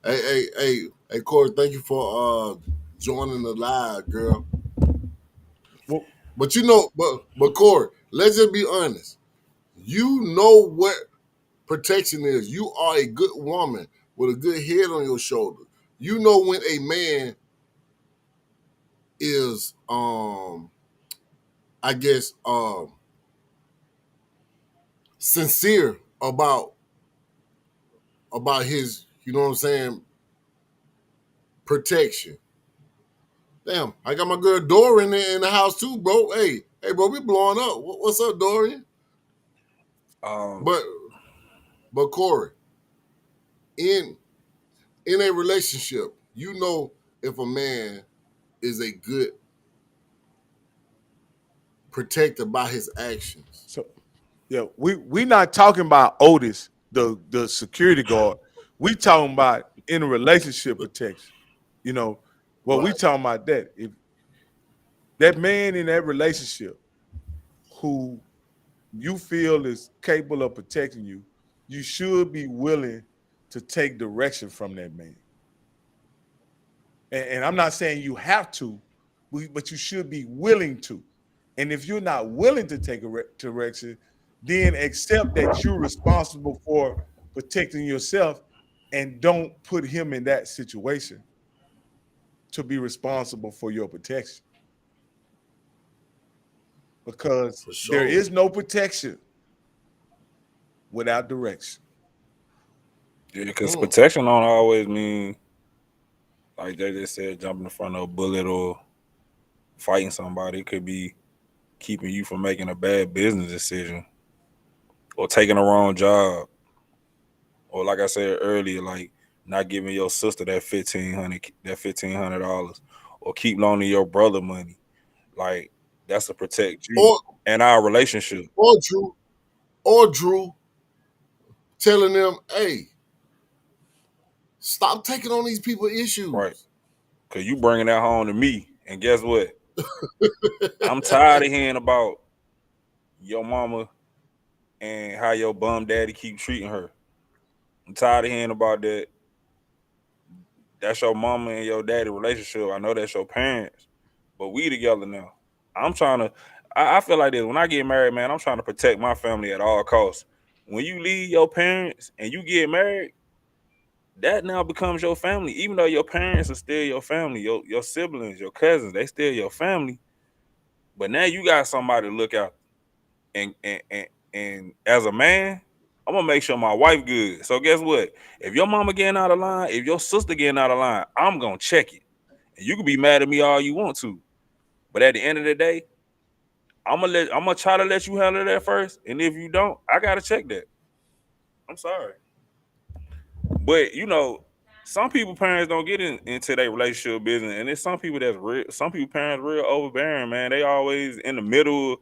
Hey Corey, thank you for joining the live, girl. well, But but Corey, let's just be honest. You know what protection is. You are a good woman with a good head on your shoulder. You know when a man is I guess sincere about his, you know what I'm saying, protection. Damn, I got my girl Dorian in the house too, bro. Hey, bro, we blowing up. What's up, Dorian? Um, But Corey, in a relationship, you know if a man is a good protector by his actions. So yeah, we not talking about Otis, the security guard. We talking about in a relationship protection. You know, well, we Right. talking about that. If that man in that relationship who you feel is capable of protecting you, you should be willing to take direction from that man. And I'm not saying you have to, but you should be willing to. And if you're not willing to take a direction, then accept that you're responsible for protecting yourself and don't put him in that situation to be responsible for your protection. Because For there sure. is no protection without direction. yeah, because Mm. protection don't always mean like they just said jumping in front of a bullet or fighting somebody. It could be keeping you from making a bad business decision or taking the wrong job, or like I said earlier, like not giving your sister that $1,500 or keep loaning your brother money. Like that's to protect you Or and our relationship, or Drew Drew telling them, hey, stop taking on these people right? issues. Cause you bringing that home to me, and guess what? I'm tired of hearing about your mama and how your bum daddy keep treating her. I'm tired of hearing about that. That's your mama and your daddy relationship. I know that's your parents, but we together now. I'm trying to. I feel like this when I get married, man. I'm trying to protect my family at all costs. When you leave your parents and you get married, that now becomes your family. Even though your parents are still your family, your siblings, your cousins, they still your family. But now you got somebody to look out. And as a man, I'm gonna make sure my wife good. So guess what? If your mama getting out of line, if your sister getting out of line, I'm gonna check it. And you can be mad at me all you want to, but at the end of the day, I'm gonna try to let you handle that first. And if you don't, I gotta check that. I'm sorry, but some people parents don't get into their relationship business, and it's some people that's real. Some people parents real overbearing, man. They always in the middle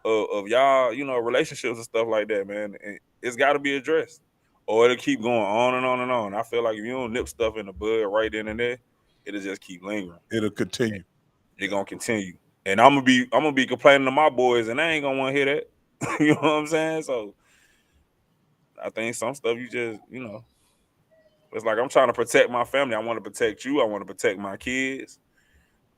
of y'all, relationships and stuff like that, man. And it's got to be addressed, or it'll keep going on and on and on. I feel like if you don't nip stuff in the bud right then and there, it'll just keep lingering. It'll continue. It's gonna continue, and I'm gonna be complaining to my boys, and I ain't gonna want to hear that. You know what I'm saying? So I think some stuff you just, it's like I'm trying to protect my family. I want to protect you. I want to protect my kids.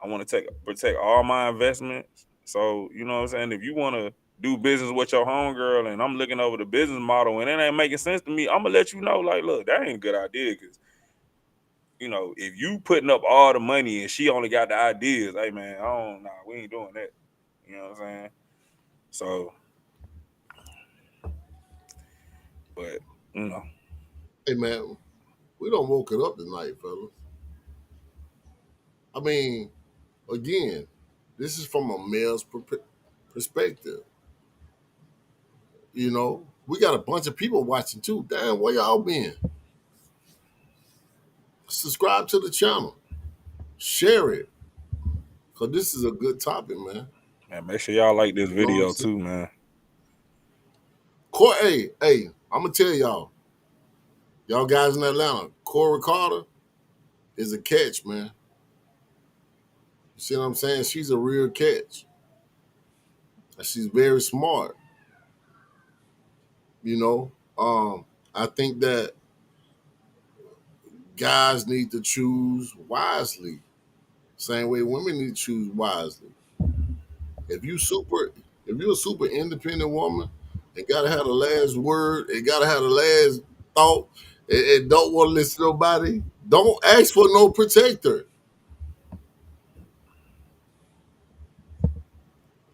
I want to protect all my investments. So, you know what I'm saying? If you want to do business with your homegirl and I'm looking over the business model and it ain't making sense to me, I'm gonna let you know, like, look, that ain't a good idea. Cause, if you putting up all the money and she only got the ideas, hey man, we ain't doing that. You know what I'm saying? So, but you know, Hey man, we don't woke it up tonight, fellas. I mean, again, this is from a male's perspective. You know, we got a bunch of people watching too. Damn, where y'all been? Subscribe to the channel, share it, cause this is a good topic, man. man, make sure y'all like this You know what I'm video saying? too, man. Hey, I'm gonna tell y'all guys in Atlanta, Corey Carter is a catch, man. You see what I'm saying? She's a real catch. And she's very smart. You know, I think that guys need to choose wisely. Same way women need to choose wisely. If you super, if you're a super independent woman and gotta have the last word, and gotta have the last thought, and don't want to listen to nobody, don't ask for no protector.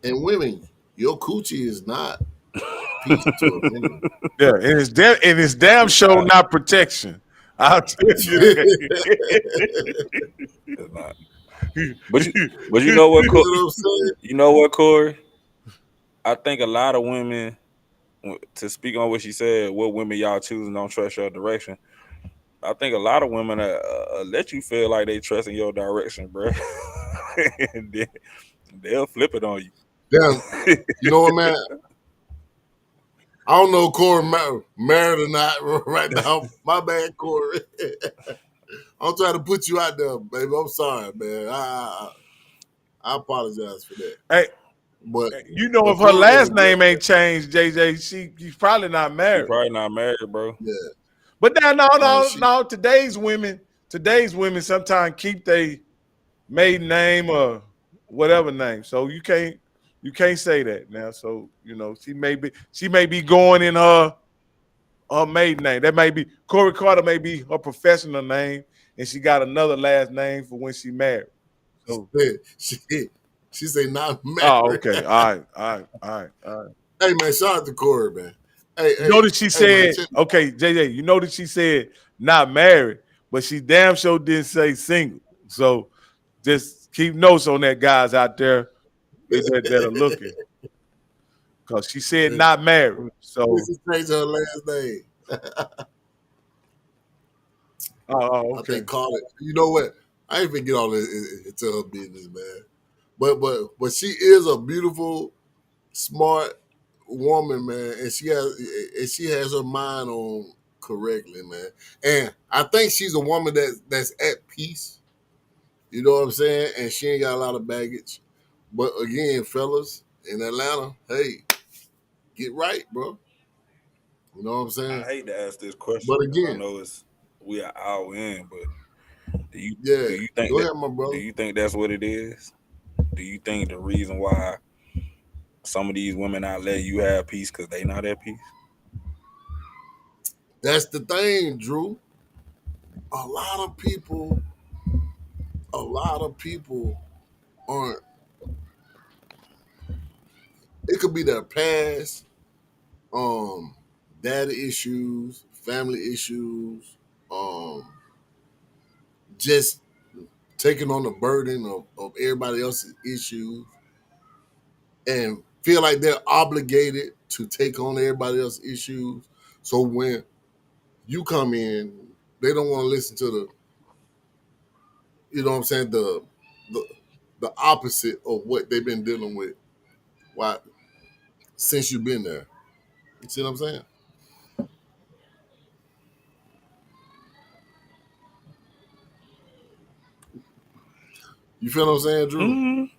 And women, your coochie is not peace to a minimum. Yeah, and it's damn It's show not. not protection. I'll tell you It's not. But you know what, that. You know what I'm saying? You know what, Corey? I think a lot of women, to speak on what she said, what women y'all choosing don't trust your direction. I think a lot of women let you feel like they trust in your direction, bro. And then they'll flip it on Damn, you. you know what, man? I don't know if Corey married or not right now. My bad, Corey. I'm trying to put you out there, baby. I'm sorry, man. I apologize for that. Hey, But you know, if her Corey is a last good name ain't changed, JJ, she's probably not She married. probably not married, bro. yeah. But now, no, no, She no. Today's women sometimes keep their maiden name or whatever name. So you can't say that now. So she may be going in her maiden name. That may be Corey Carter may be her professional name, and she got another last name for when she married. So she she say not oh, married. okay. All right, all right, all right, all right. Hey man, shout out to Corey, man. Hey, You hey, know that she hey man, said, okay, JJ, you know that she said not married, but she damn sure didn't say single. So just keep notes on that, guys out there that are looking. Because she said not married. So, this is crazy her last name. I okay. think Carter. You know what? I ain't finna get all into her business, man. But she is a beautiful, smart woman, man, and she has her mind on correctly, man. And I think she's a woman that's at peace. You know what I'm saying? And she ain't got a lot of baggage. But again, fellas in Atlanta, hey, get right, bro. You know what I'm I saying? hate to ask this But question because I again, know we are all in, but do yeah, you think go that ahead, my do brother. you think that's what it is? Do you think the reason why some of these women not letting you have peace because they not at peace? That's the thing, Drew. A lot of people, a lot of people aren't. It could be their past, um, daddy issues, family issues, um, just taking on the burden of everybody else's issues and feel like they're obligated to take on everybody else's issues. So when you come in, they don't want to listen to you know what I'm saying, the the opposite of what they've been dealing with. Why since you've been there. You see what I'm saying? You feel what I'm saying, Drew? Mm,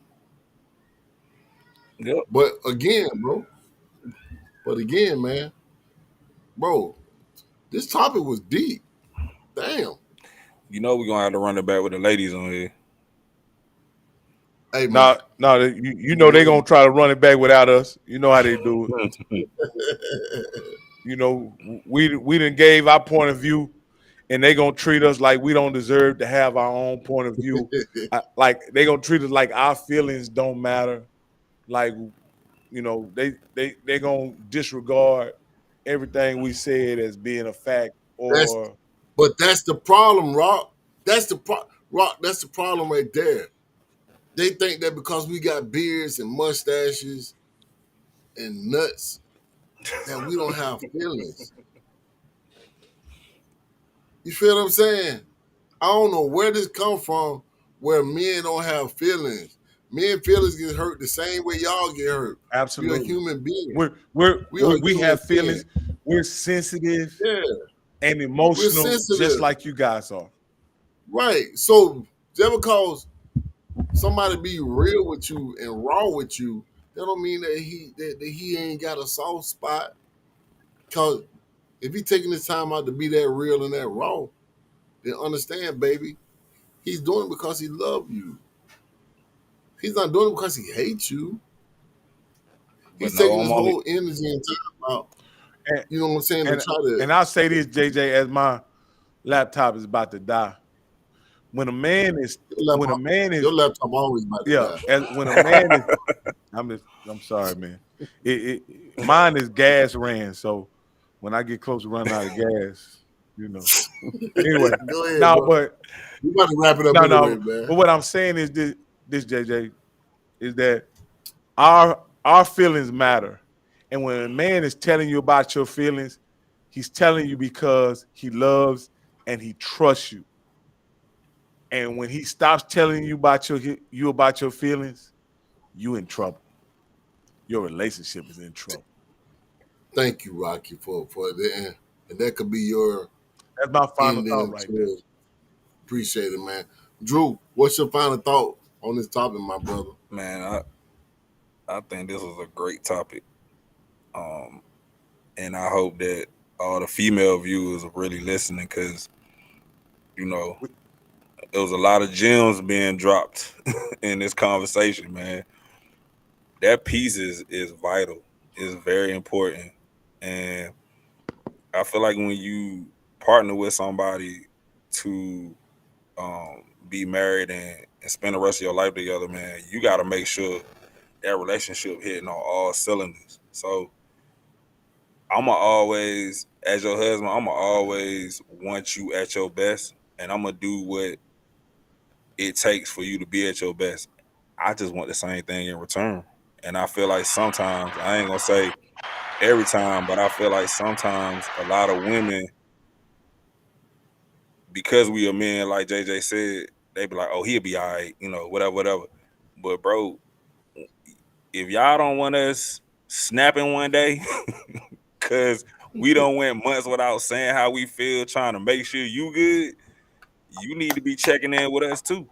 yep. But again, bro. But again, man, bro, this topic was deep. Damn. You know we're gonna have to run it back with the ladies on here. Hey, man. No, no, you know Go they're ahead. gonna try to run it back without us. You know how they do it. You know, we done gave our point of view, and they gonna treat us like we don't deserve to have our own point of view. Like they gonna treat us like our feelings don't matter. Like they gonna disregard everything we said as being a fact. that's Or but that's the problem, Rock. Rock, that's the problem right there. They think that because we got beards and mustaches and nuts that we don't have feelings. You feel what I'm saying? I don't know where this come from where men don't have feelings. Men feelings get hurt the same way y'all get hurt. We are absolutely, human beings. we We are we human have beings. feelings. We're sensitive Yeah, and we're emotional, just sensitive. like you guys are. Right. So just because somebody be real with you and raw with you, that don't mean that he ain't got a soft spot. Cause if he taking his time out to be that real and that raw, then understand, baby, he's doing it because he love you. He's not doing it because he hates you. But He's no, taking I'm his only whole energy and time out, And you know what I'm saying, to and try to. and I'll say this, JJ, as my laptop is about to die. When a man is Your when a laptop, man your is laptop always about to yeah, die. as when a man is I'm sorry, man. It Mine is gas ran, so when I get close to running out of gas, you know. Anyway, Go ahead, no, bro. but We about to wrap it up no, anyway, no. man. But what I'm saying is this JJ, is that our feelings matter. And when a man is telling you about your feelings, he's telling you because he loves and he trusts you. And when he stops telling you about your feelings, you in trouble. Your relationship is in trouble. Thank you, Rocky, for that. And that could be your That's my final thought ending right there. to it. Appreciate it, man. Drew, what's your final thought on this topic, my brother? Man, I think this was a great topic. Um, and I hope that all the female viewers are really listening because, you know, there was a lot of gems being dropped in this conversation, man. That piece is vital, is very important. And I feel like when you partner with somebody to be married and spend the rest of your life together, man, you got to make sure that relationship hitting on all cylinders. So I'ma always, as your husband, I'ma always want you at your best, and I'ma do what it takes for you to be at your best. I just want the same thing in return. And I feel like sometimes, I ain't gonna say every time, but I feel like sometimes a lot of women, because we are men, like JJ said, they be like, oh, he'll be all right, whatever, whatever. But bro, if y'all don't want us snapping one day, cause we don't went months without saying how we feel, trying to make sure you good, you need to be checking in with us too.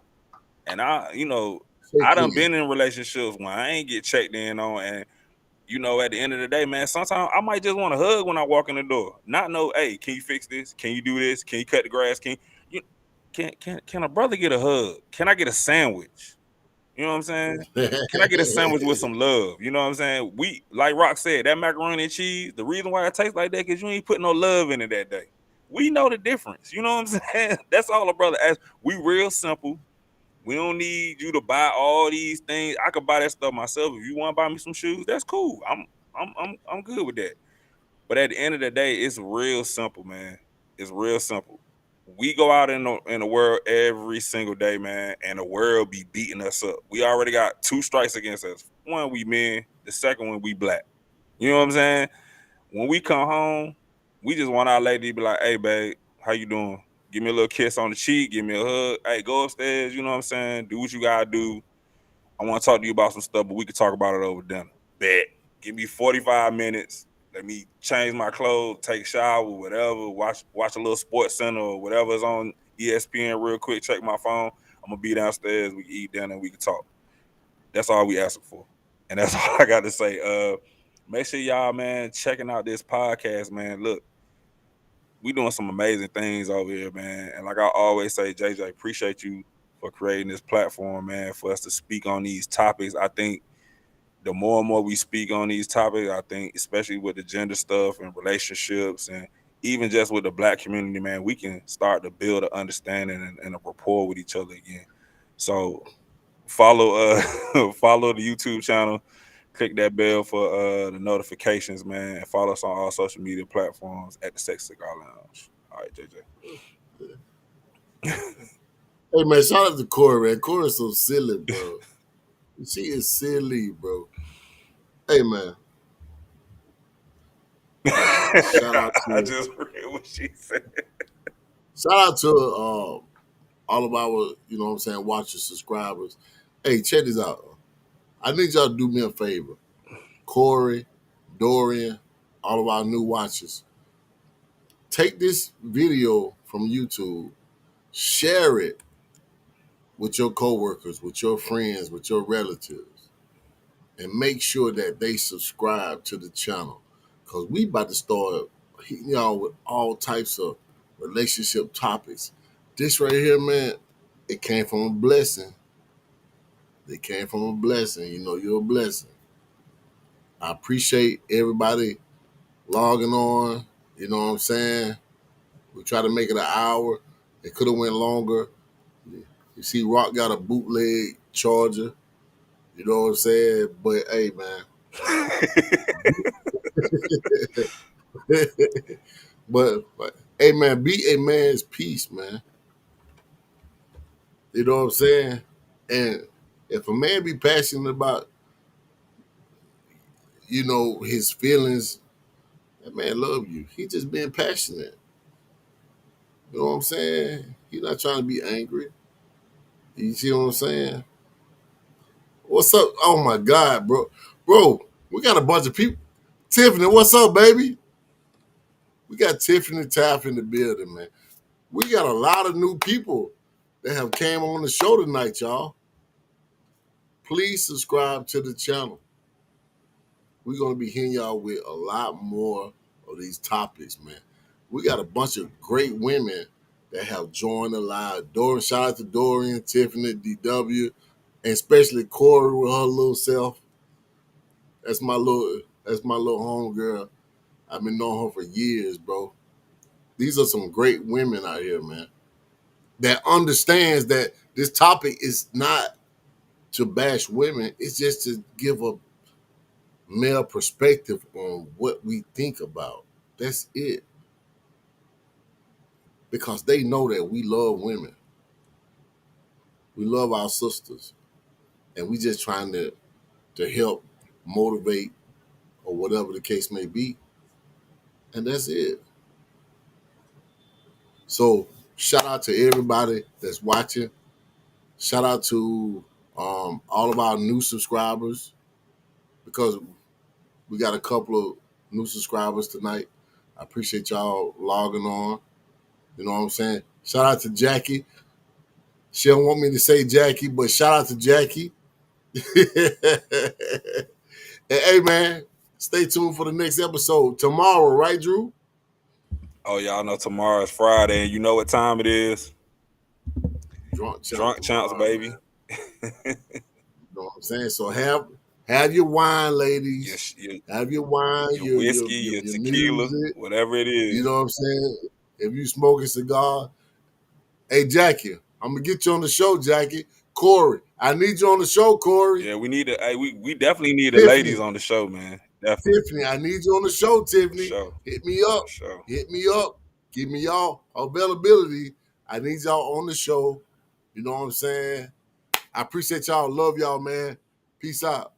And Check I done in. been in relationships when I ain't get checked in on, and at the end of the day, man, sometimes I might just want to hug when I walk in the door. Not know, hey, can you fix this? Can you do this? Can you cut the grass? You can a brother get a hug? Can I get a sandwich? You know what I'm saying? Can I get a sandwich with some love? You know what I'm saying? We, like Rock said, that macaroni and cheese, the reason why it tastes like that because you ain't put no love in it that day. We know the difference. You know what I'm saying? That's all a brother asks. We real simple. We don't need you to buy all these things. I could buy that stuff myself. If you want to buy me some shoes, that's cool. I'm good with that. But at the end of the day, it's real simple, man. It's real simple. We go out in the world every single day, man, and the world be beating us up. We already got two strikes against us. One, we men. The second one, we black. You know what I'm saying? When we come home, we just want our lady to be like, hey, babe, how you doing? Give me a little kiss on the cheek. Give me a hug. Hey, go upstairs. You know what I'm saying? Do what you got to do. I want to talk to you about some stuff, but we can talk about it over dinner. Bet. Give me 45 minutes. Let me change my clothes, take a shower, whatever. Watch a little Sports Center or whatever's on ESPN real quick. Check my phone. I'm gonna be downstairs. We can eat dinner and we can talk. That's all we asking for, and that's all I got to say. Make sure y'all, man, checking out this podcast, man. Look, we doing some amazing things over here, man. And like I always say, JJ, appreciate you for creating this platform, man, for us to speak on these topics. I think the more and more we speak on these topics, I think, especially with the gender stuff and relationships and even just with the black community, man, we can start to build an understanding and a rapport with each other again. So follow follow the YouTube channel, click that bell for the notifications, man, and follow us on all social media platforms at the Sex Cigar Lounge. All right, JJ. Hey, man, shout out to Corey, man. Corey's so silly, bro. She is silly, bro. Hey, man, shout out I to just read what she said. shout out to all of our, what I'm saying, watchers, subscribers. Hey, check this out. I need y'all to do me a favor. Corey, Dorian, all of our new watchers. Take this video from YouTube, share it with your coworkers, with your friends, with your relatives, and make sure that they subscribe to the channel. Cause we about to start hitting y'all with all types of relationship topics. This right here, man, it came from a blessing. It came from a blessing. You're a blessing. I appreciate everybody logging on. You know what I'm saying? We try to make it an hour. It could have went longer. You see, Rock got a bootleg charger. You know what I'm saying? But hey, man, but hey man, be a man's peace, man. You know what I'm saying? And if a man be passionate about, his feelings, that man love you. He just being passionate. You know what I'm saying? He not trying to be angry. You see what I'm saying? What's up? Oh my God, bro. Bro, we got a bunch of people. Tiffany, what's up, baby? We got Tiffany Taff in the building, man. We got a lot of new people that have came on the show tonight, y'all. Please subscribe to the channel. We're going to be hitting y'all with a lot more of these topics, man. We got a bunch of great women that have joined the live. Dorian, shout out to Dorian, Tiffany, DW, and especially Corey with her little self. That's my little homegirl. I've been knowing her for years, bro. These are some great women out here, man, that understands that this topic is not to bash women. It's just to give a male perspective on what we think about. That's it. Because they know that we love women. We love our sisters. And we just trying to help motivate or whatever the case may be. And that's it. So shout out to everybody that's watching. Shout out to all of our new subscribers, because we got a couple of new subscribers tonight. I appreciate y'all logging on. You know what I'm saying? Shout out to Jackie. She don't want me to say Jackie, but shout out to Jackie. And hey, man, stay tuned for the next episode tomorrow, right, Drew? Oh, y'all know tomorrow's Friday, and you know what time it is? Drunk Drunk Champs, tomorrow, baby. You know what I'm saying? So have your wine, ladies. Have your wine, your whiskey, your tequila, music. whatever it is. You know what I'm saying? If you smoke a cigar, hey Jackie, I'm gonna get you on the show, Jackie. Corey, I need you on the show, Corey. Yeah, we need to. Hey, we definitely need the Tiffany. ladies on the show, man. Definitely. Tiffany, I need you on the show, Tiffany. For sure. Hit me up. For sure. Hit me up. Give me y'all availability. I need y'all on the show. You know what I'm saying? I appreciate y'all. Love y'all, man. Peace out.